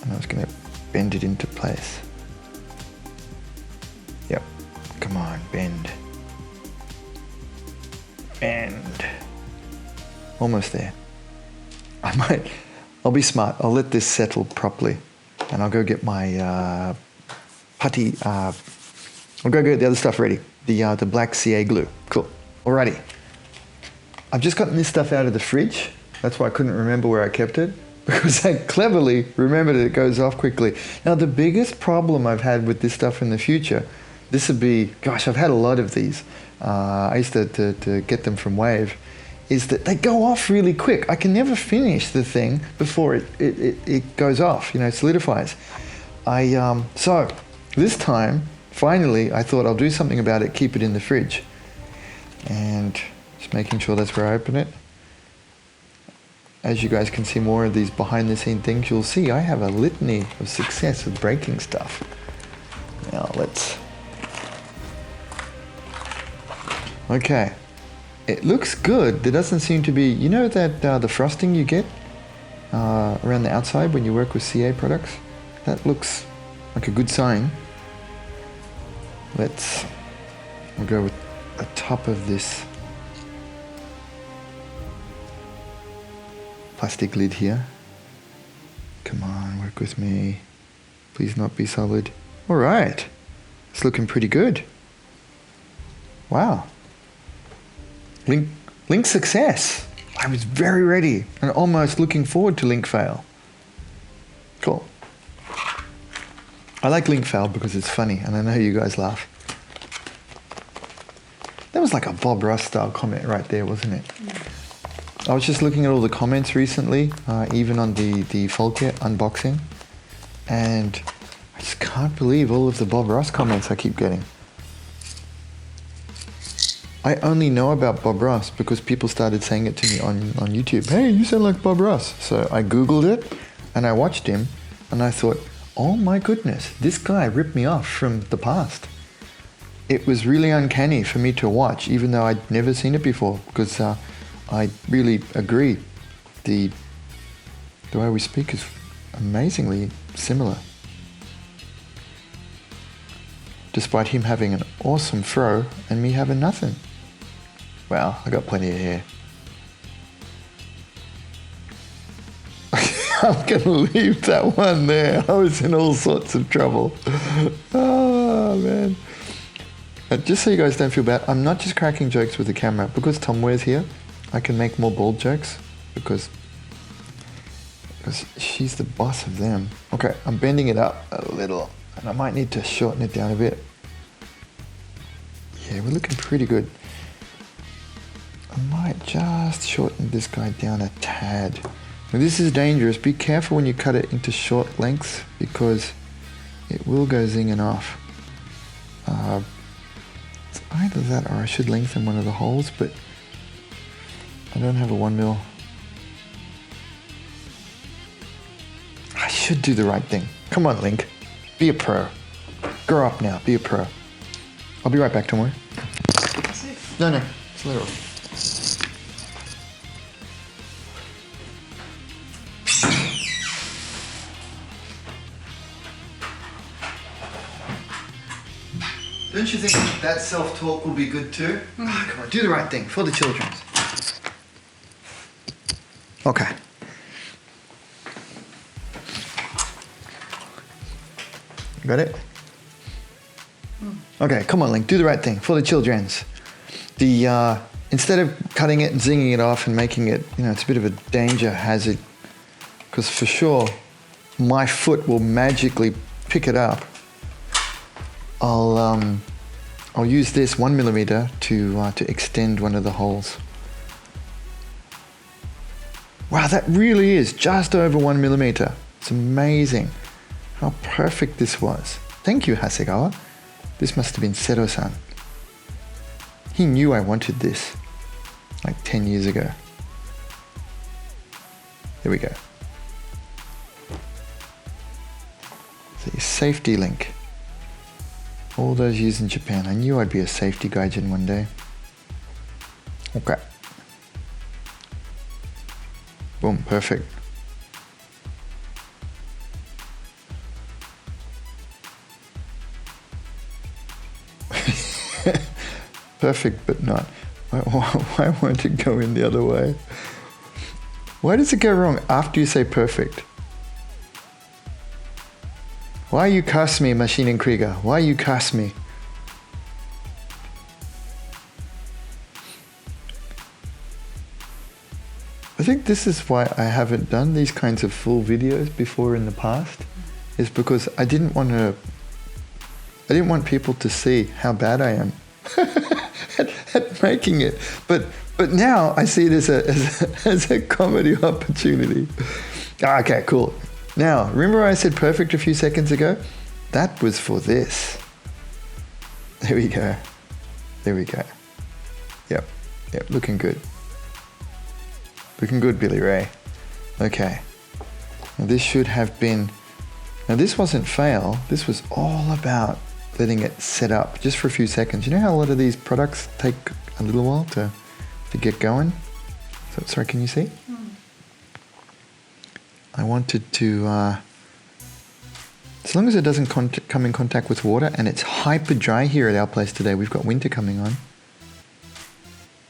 And I was going to bend it into place. Yep. Come on, bend. Bend. Almost there. I'll be smart. I'll let this settle properly. And I'll go get my putty. I'll go get the other stuff ready. The black CA glue. Cool. Alrighty. I've just gotten this stuff out of the fridge. That's why I couldn't remember where I kept it, because I cleverly remembered it goes off quickly. Now, the biggest problem I've had with this stuff in the future, this would be, gosh, I've had a lot of these. I used to get them from Wave, is that they go off really quick. I can never finish the thing before it goes off, solidifies. So this time, finally, I thought I'll do something about it, keep it in the fridge. And just making sure that's where I open it. As you guys can see more of these behind the scene things, you'll see I have a litany of success with breaking stuff. Now let's... Okay. It looks good. There doesn't seem to be... You know that the frosting you get around the outside when you work with CA products? That looks like a good sign. We'll go with the top of this plastic lid here. Come on, work with me. Please not be solid. All right. It's looking pretty good. Wow. Link success. I was very ready and almost looking forward to link fail. Cool. I like link fail because it's funny, and I know you guys laugh. That was like a Bob Ross style comment right there, wasn't it? Yeah. I was just looking at all the comments recently, even on the Falke unboxing, and I just can't believe all of the Bob Ross comments I keep getting. I only know about Bob Ross because people started saying it to me on YouTube. Hey, you sound like Bob Ross. So I Googled it and I watched him and I thought, oh my goodness, this guy ripped me off from the past. It was really uncanny for me to watch, even though I'd never seen it before, because I really agree. The way we speak is amazingly similar. Despite him having an awesome fro and me having nothing. Well, I got plenty of hair. I'm gonna leave that one there. I was in all sorts of trouble. Oh man. Just so you guys don't feel bad, I'm not just cracking jokes with the camera. Because Tom Ware's here, I can make more bald jokes, because because she's the boss of them. Okay, I'm bending it up a little, and I might need to shorten it down a bit. Yeah, we're looking pretty good. I might just shorten this guy down a tad. Now this is dangerous. Be careful when you cut it into short lengths because it will go zinging off. It's either that or I should lengthen one of the holes, but I don't have a 1mm. I should do the right thing. Come on, Link. Be a pro. Grow up now. Be a pro. I'll be right back, don't worry. That's it. No, it's literal. Don't you think that self-talk will be good too? Ah, come on, do the right thing for the children. Okay. Got it? Okay, come on, Link, do the right thing for the children's. Instead of cutting it and zinging it off and making it, it's a bit of a danger hazard, because for sure my foot will magically pick it up. I'll use this 1mm to extend one of the holes. Wow, that really is just over 1mm. It's amazing how perfect this was. Thank you, Hasegawa. This must have been Seto-san. He knew I wanted this like 10 years ago. There we go. The safety link. All those years in Japan, I knew I'd be a safety gaijin one day. Okay. Boom, perfect. Perfect, but not. Why won't it go in the other way? Why does it go wrong after you say perfect? Why you cuss me, Maschinen Krieger? Why you cuss me? I think this is why I haven't done these kinds of full videos before in the past, is because I didn't want people to see how bad I am at making it. But now I see it as a comedy opportunity. Okay, cool. Now, remember I said perfect a few seconds ago? That was for this. There we go. There we go. Yep, looking good. Looking good, Billy Ray. Okay. Now this should have been... Now this wasn't fail. This was all about letting it set up just for a few seconds. You know how a lot of these products take a little while to get going? So, sorry, can you see? I wanted to, as long as it doesn't come in contact with water, and it's hyper dry here at our place today. We've got winter coming on.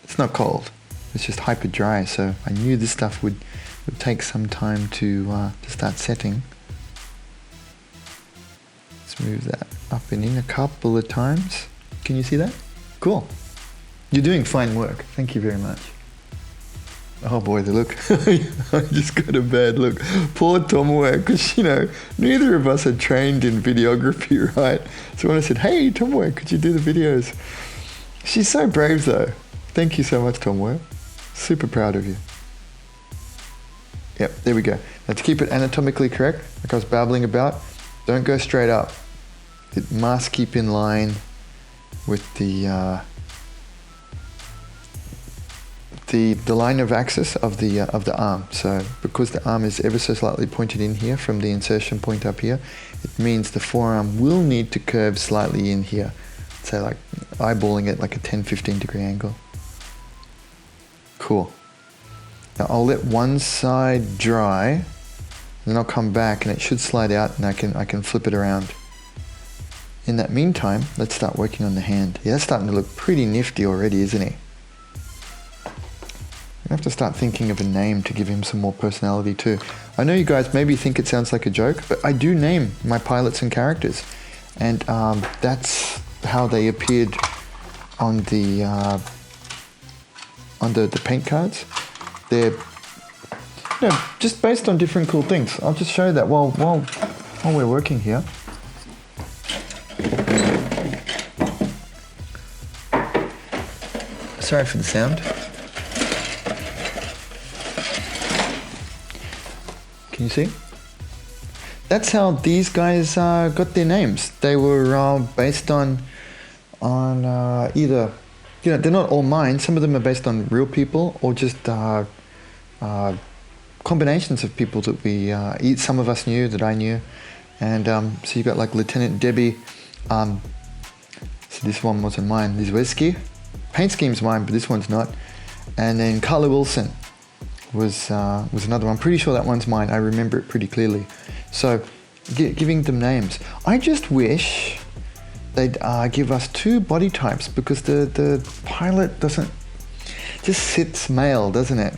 It's not cold, it's just hyper dry, so I knew this stuff would take some time to start setting. Let's move that up and in a couple of times. Can you see that? Cool. You're doing fine work. Thank you very much. Oh boy, the look. I just got a bad look. Poor Tomoe, because neither of us are trained in videography, right? So when I said, hey Tomoe, could you do the videos? She's so brave though. Thank you so much, Tomoe. Super proud of you. Yep, there we go. Now to keep it anatomically correct, like I was babbling about, don't go straight up. It must keep in line with the line of axis of the arm. So because the arm is ever so slightly pointed in here from the insertion point up here, it means the forearm will need to curve slightly in here. Say like eyeballing it like a 10-15 degree angle. Cool. Now I'll let one side dry, then I'll come back and it should slide out and I can flip it around. In that meantime, let's start working on the hand. Yeah, that's starting to look pretty nifty already, isn't he? I have to start thinking of a name to give him some more personality too. I know you guys maybe think it sounds like a joke, but I do name my pilots and characters, and that's how they appeared on the paint cards. They're No, just based on different cool things. I'll just show you that while we're working here. Sorry for the sound. Can you see? That's how these guys got their names. They were based on either, you know, they're not all mine. Some of them are based on real people or just combinations of people that we, some of us knew, that I knew. And so you got like Lieutenant Debbie. So this one wasn't mine. This Wesky. Paint scheme's mine, but this one's not. And then Carla Wilson was another one. I'm pretty sure that one's mine. I remember it pretty clearly. So giving them names. I just wish they'd give us 2 body types, because the pilot just sits male, doesn't it?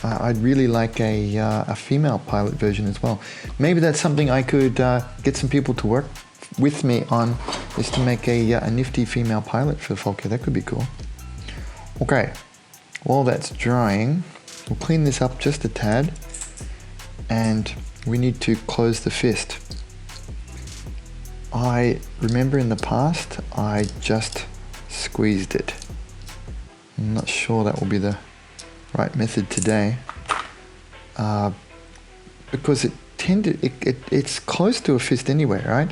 I'd really like a female pilot version as well. Maybe that's something I could get some people to work with me on, is to make a nifty female pilot for Falke. That could be cool. Okay, while that's drying, we'll clean this up just a tad, and we need to close the fist. I remember in the past I just squeezed it. I'm not sure that will be the right method today, because it's close to a fist anyway, right?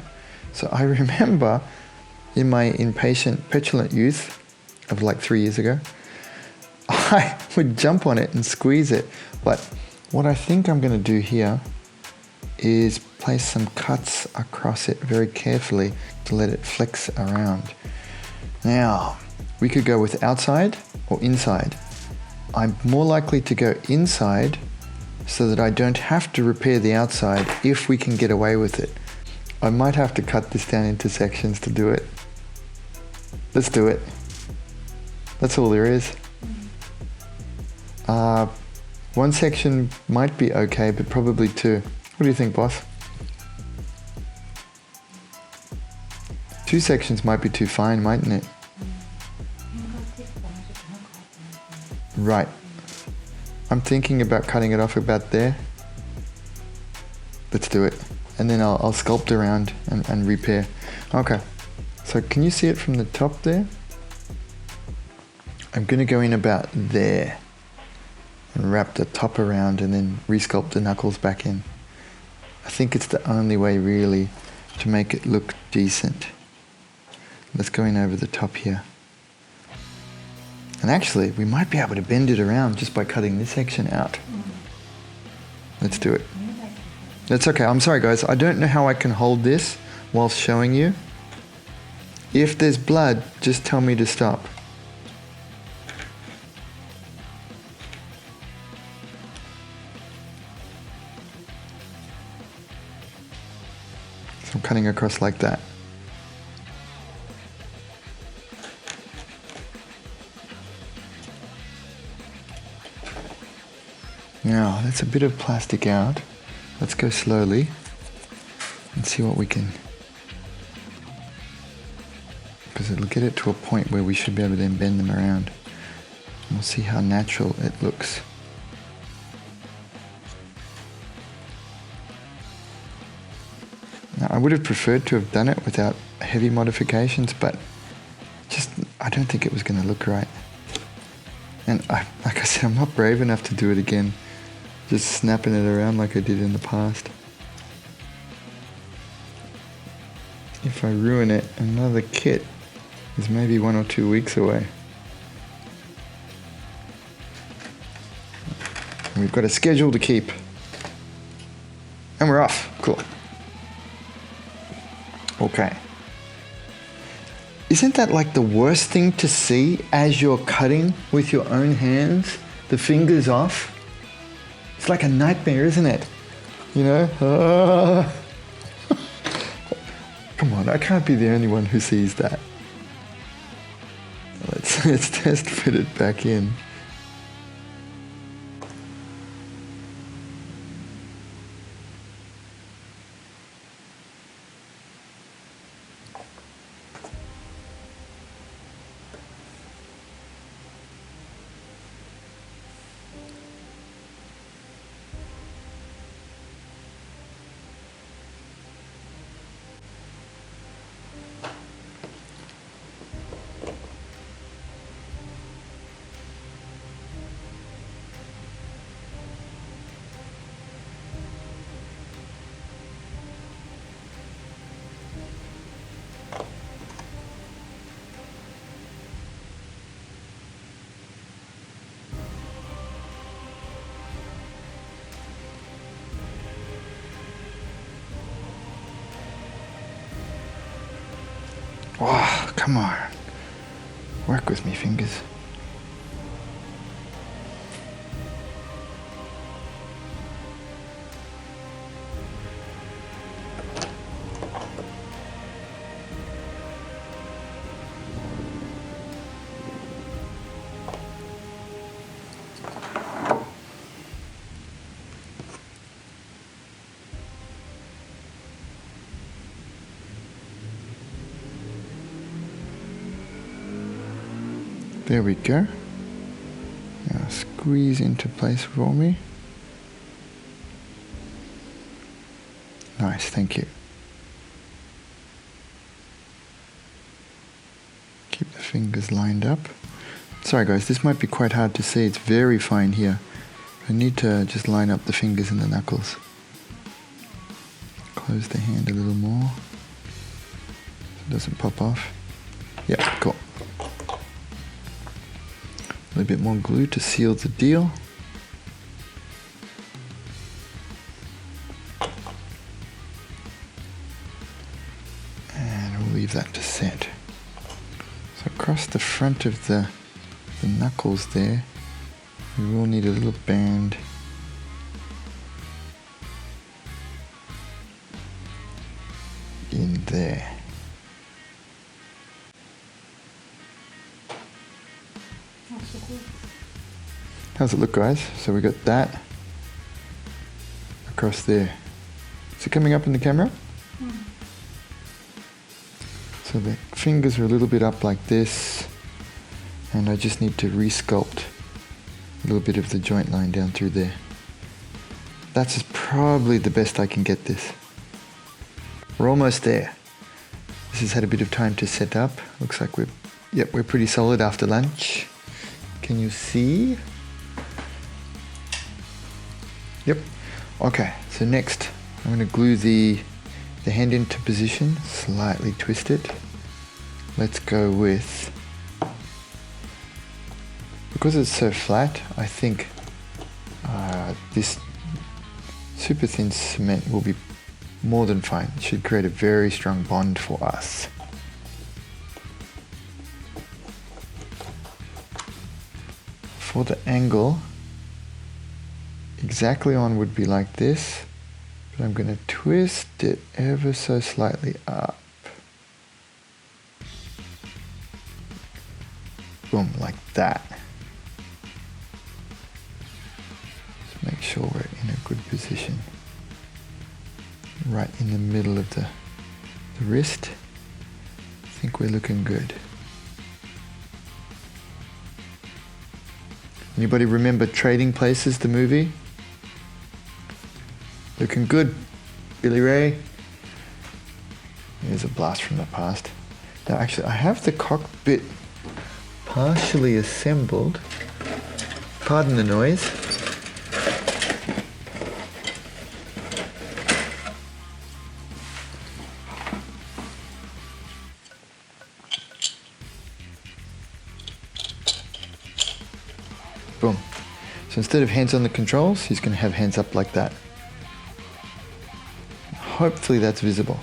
So I remember in my impatient, petulant youth of like 3 years ago, I would jump on it and squeeze it. But what I think I'm going to do here is place some cuts across it very carefully to let it flex around. Now, we could go with outside or inside. I'm more likely to go inside so that I don't have to repair the outside if we can get away with it. I might have to cut this down into sections to do it. Let's do it. That's all there is. One section might be okay, but probably 2. What do you think, boss? 2 sections might be too fine, mightn't it? Right. I'm thinking about cutting it off about there. Let's do it. And then I'll sculpt around and repair. Okay. So can you see it from the top there? I'm going to go in about there and wrap the top around and then resculpt the knuckles back in. I think it's the only way really to make it look decent. Let's go in over the top here. And actually, we might be able to bend it around just by cutting this section out. Let's do it. That's okay. I'm sorry, guys. I don't know how I can hold this whilst showing you. If there's blood, just tell me to stop. So I'm cutting across like that. Now, that's a bit of plastic out. Let's go slowly and see what we can, because it'll get it to a point where we should be able to then bend them around. And we'll see how natural it looks. Now, I would have preferred to have done it without heavy modifications, but just, I don't think it was going to look right. And like I said, I'm not brave enough to do it again. Just snapping it around like I did in the past. If I ruin it, another kit is maybe 1 or 2 weeks away. And we've got a schedule to keep. And we're off. Cool. Okay. Isn't that like the worst thing to see as you're cutting with your own hands? The fingers off? It's like a nightmare, isn't it? You know? Come on, I can't be the only one who sees that. Let's test fit it back in. Oh, come on. Work with me, fingers. There we go. Now squeeze into place for me. Nice, thank you. Keep the fingers lined up. Sorry guys, this might be quite hard to see. It's very fine here. I need to just line up the fingers and the knuckles. Close the hand a little more so it doesn't pop off. Yeah, cool. A little bit more glue to seal the deal. And we'll leave that to set. So across the front of the knuckles there, we will need a little band. In there. How's it look, guys? So we got that across there. Is it coming up in the camera? So the fingers are a little bit up like this, and I just need to resculpt a little bit of the joint line down through there. That's probably the best I can get this. We're almost there. This has had a bit of time to set up. Looks like we're pretty solid after lunch. Can you see? Yep. Okay, so next I'm going to glue the hand into position, slightly twist it. Let's go with, because it's so flat, I think this super thin cement will be more than fine. It should create a very strong bond for us. For the angle, exactly on would be like this, but I'm going to twist it ever so slightly up. Boom, like that. Just make sure we're in a good position. Right in the middle of the wrist. I think we're looking good. Anybody remember Trading Places, the movie? Looking good, Billy Ray. Here's a blast from the past. Now actually, I have the cockpit partially assembled. Pardon the noise. Boom. So instead of hands on the controls, he's going to have hands up like that. Hopefully that's visible.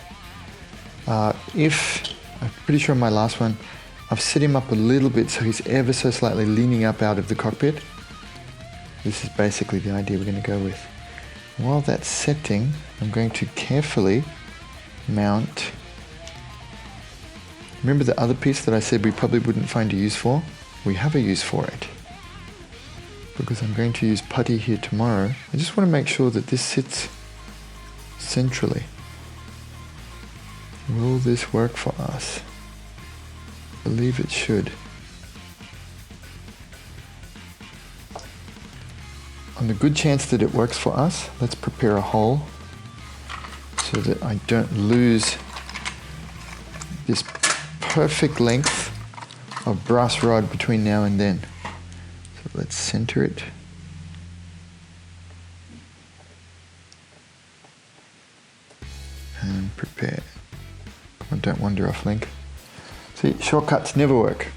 I'm pretty sure in my last one, I've set him up a little bit so he's ever so slightly leaning up out of the cockpit. This is basically the idea we're going to go with. While that's setting, I'm going to carefully mount. Remember the other piece that I said we probably wouldn't find a use for? We have a use for it. Because I'm going to use putty here tomorrow. I just want to make sure that this sits centrally. Will this work for us? I believe it should. On the good chance that it works for us, let's prepare a hole so that I don't lose this perfect length of brass rod between now and then. So let's center it. And prepare. Come on, don't wander off, Link. See, shortcuts never work.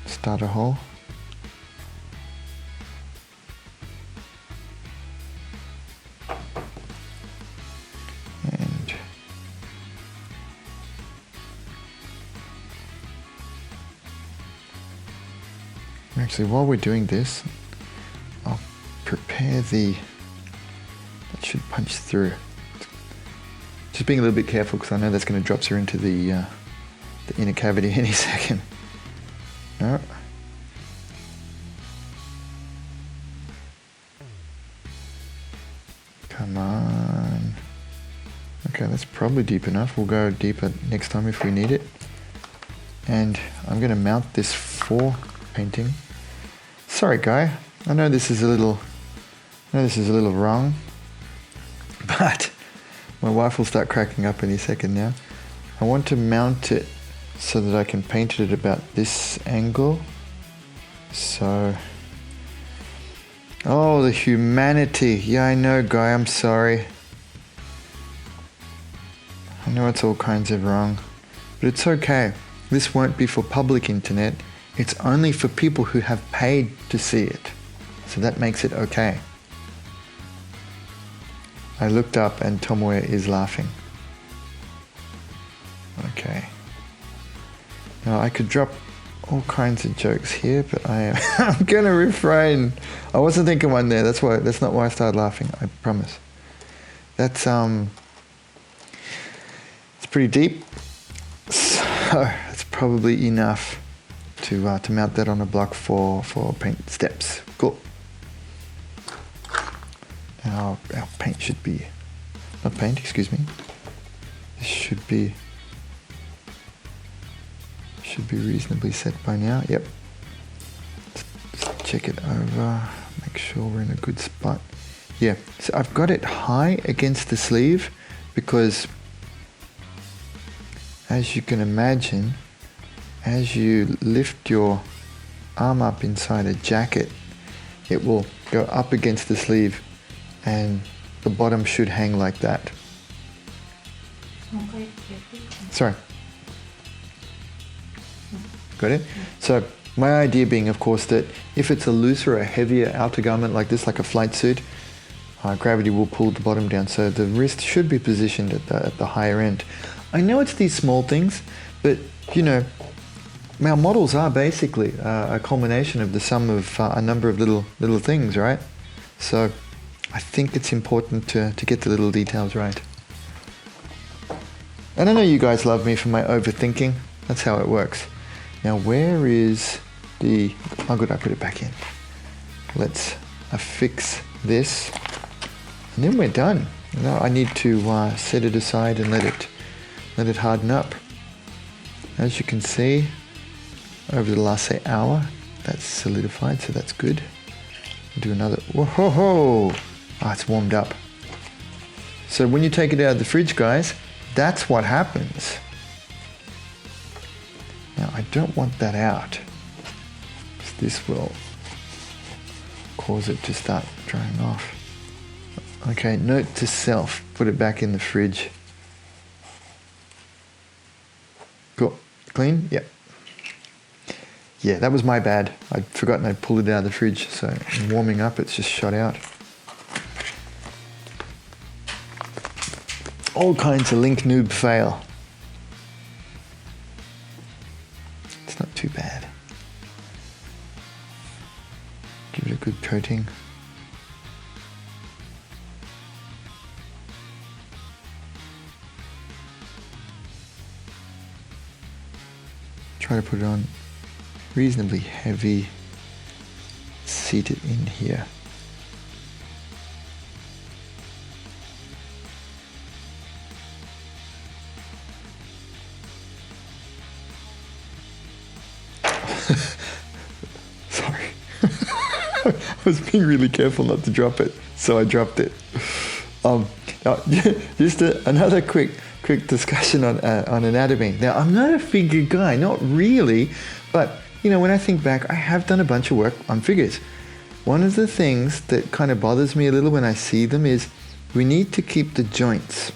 Start a hole. Actually, while we're doing this, I'll prepare that should punch through. Just being a little bit careful because I know that's going to drop through into the inner cavity any second. No. Come on. Okay, that's probably deep enough. We'll go deeper next time if we need it. And I'm going to mount this for painting. Sorry, guy. I know this is a little wrong, but my wife will start cracking up any second now. I want to mount it so that I can paint it at about this angle. So, oh, the humanity. Yeah, I know, guy. I'm sorry. I know it's all kinds of wrong, but it's okay. This won't be for public internet. It's only for people who have paid to see it. So that makes it okay. I looked up and Tomoe is laughing. Okay. Now I could drop all kinds of jokes here, but I'm gonna refrain. I wasn't thinking one there. That's not why I started laughing. I promise. That's it's pretty deep. So it's probably enough to mount that on a block for paint steps. Cool. Now our paint should be, not paint, excuse me. This should be reasonably set by now. Yep. Just check it over, make sure we're in a good spot. Yeah, so I've got it high against the sleeve because, as you can imagine, as you lift your arm up inside a jacket, it will go up against the sleeve and the bottom should hang like that. Sorry. Got it? So my idea being, of course, that if it's a looser or heavier outer garment like this, like a flight suit, gravity will pull the bottom down. So the wrist should be positioned at the higher end. I know it's these small things, but you know, our models are basically a culmination of the sum of a number of little things, right? So I think it's important to get the little details right. And I know you guys love me for my overthinking. That's how it works. Now where is the... Oh good, I put it back in. Let's affix this. And then we're done. Now I need to set it aside and let it harden up. As you can see, over the last, say, hour, that's solidified, so that's good. Do another... Whoa! Ah, it's warmed up. So when you take it out of the fridge, guys, that's what happens. Now, I don't want that out, because this will cause it to start drying off. Okay, note to self, put it back in the fridge. Cool. Clean? Yep. Yeah, that was my bad. I'd forgotten I'd pulled it out of the fridge, so in warming up, it's just shot out. All kinds of link noob fail. It's not too bad. Give it a good coating. Try to put it on reasonably heavy, seat it in here. Sorry. I was being really careful not to drop it, so I dropped it. Now, just another quick discussion on anatomy. Now, I'm not a figure guy, not really, but you know, when I think back, I have done a bunch of work on figures. One of the things that kind of bothers me a little when I see them is we need to keep the joints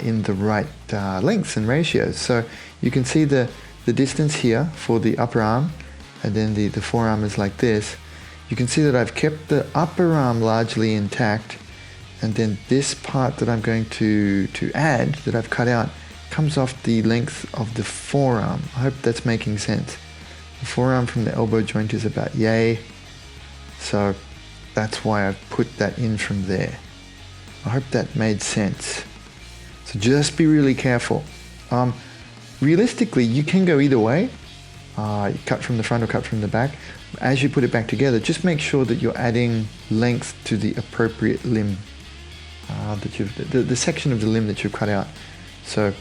in the right lengths and ratios. So you can see the distance here for the upper arm, and then the forearm is like this. You can see that I've kept the upper arm largely intact, and then this part that I'm going to add, that I've cut out, comes off the length of the forearm. I hope that's making sense. The forearm from the elbow joint is about yay. So that's why I've put that in from there. I hope that made sense. So just be really careful. Realistically, you can go either way. You cut from the front or cut from the back. As you put it back together, just make sure that you're adding length to the appropriate limb, the section of the limb that you've cut out. So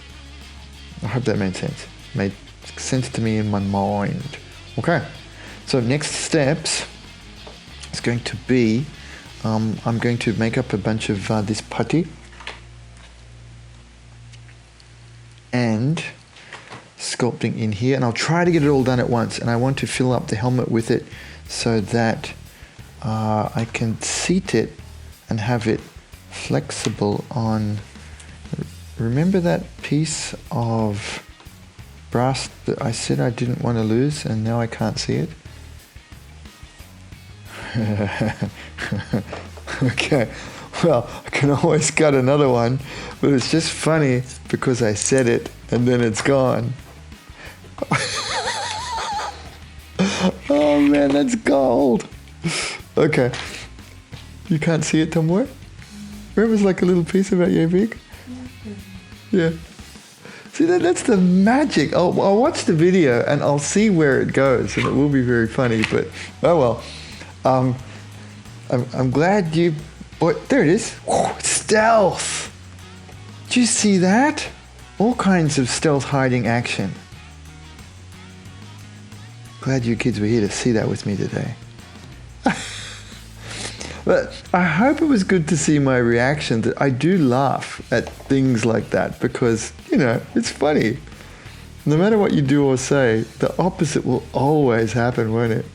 I hope that made sense. Made sense to me in my mind. Okay, so next steps is going to be, I'm going to make up a bunch of this putty and sculpting in here, and I'll try to get it all done at once, and I want to fill up the helmet with it so that I can seat it and have it flexible on. Remember that piece of brass that I said I didn't want to lose, and now I can't see it? Okay, well, I can always cut another one, but it's just funny because I said it and then it's gone. Oh man, that's gold. Okay, you can't see it, Tomoe? Remember, it's like a little piece about yay big? Yeah. See, that's the magic. I'll watch the video and I'll see where it goes, and it will be very funny, but oh well. I'm glad you... there it is. Whoa, stealth! Did you see that? All kinds of stealth hiding action. Glad you kids were here to see that with me today. But I hope it was good to see my reaction. That I do laugh at things like that because, you know, it's funny. No matter what you do or say, the opposite will always happen, won't it?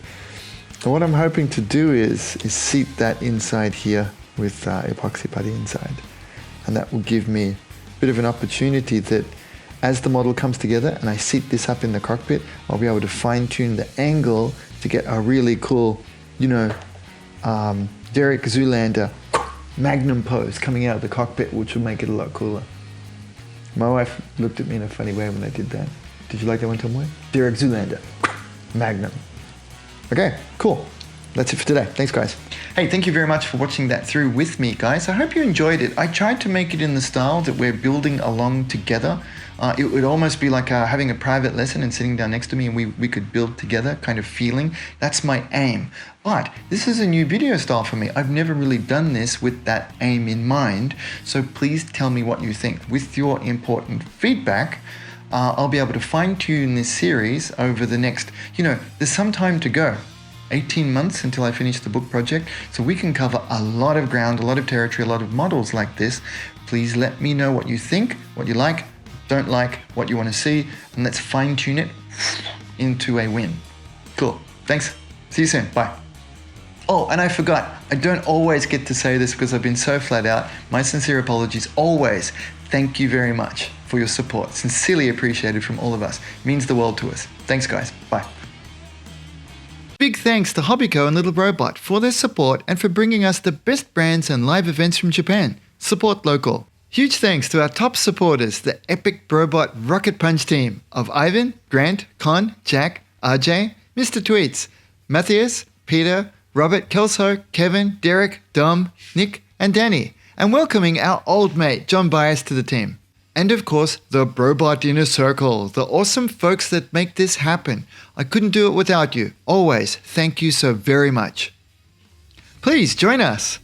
And what I'm hoping to do is seat that inside here with epoxy putty inside. And that will give me a bit of an opportunity that as the model comes together and I seat this up in the cockpit, I'll be able to fine tune the angle to get a really cool, you know, Derek Zoolander magnum pose coming out of the cockpit, which will make it a lot cooler. My wife looked at me in a funny way when I did that. Did you like that one, Tomoe? Derek Zoolander magnum. Okay, cool. That's it for today. Thanks, guys. Hey, thank you very much for watching that through with me, guys. I hope you enjoyed it. I tried to make it in the style that we're building along together. It would almost be like having a private lesson and sitting down next to me and we could build together kind of feeling. That's my aim. But this is a new video style for me. I've never really done this with that aim in mind. So please tell me what you think. With your important feedback, I'll be able to fine tune this series over the next, you know, there's some time to go. 18 months until I finish the book project. So we can cover a lot of ground, a lot of territory, a lot of models like this. Please let me know what you think, what you like, don't like, what you want to see, and let's fine tune it into a win. Cool. Thanks. See you soon. Bye. Oh, and I forgot. I don't always get to say this because I've been so flat out. My sincere apologies. Always. Thank you very much for your support. Sincerely appreciated from all of us. It means the world to us. Thanks, guys. Bye. Big thanks to Hobbyco and Little Robot for their support and for bringing us the best brands and live events from Japan. Support local. Huge thanks to our top supporters, the epic Brobot Rocket Punch team of Ivan, Grant, Con, Jack, RJ, Mr. Tweets, Matthias, Peter, Robert, Kelso, Kevin, Derek, Dom, Nick, and Danny, and welcoming our old mate John Bias to the team. And of course, the Brobot Inner Circle, the awesome folks that make this happen. I couldn't do it without you. Always, thank you so very much. Please join us.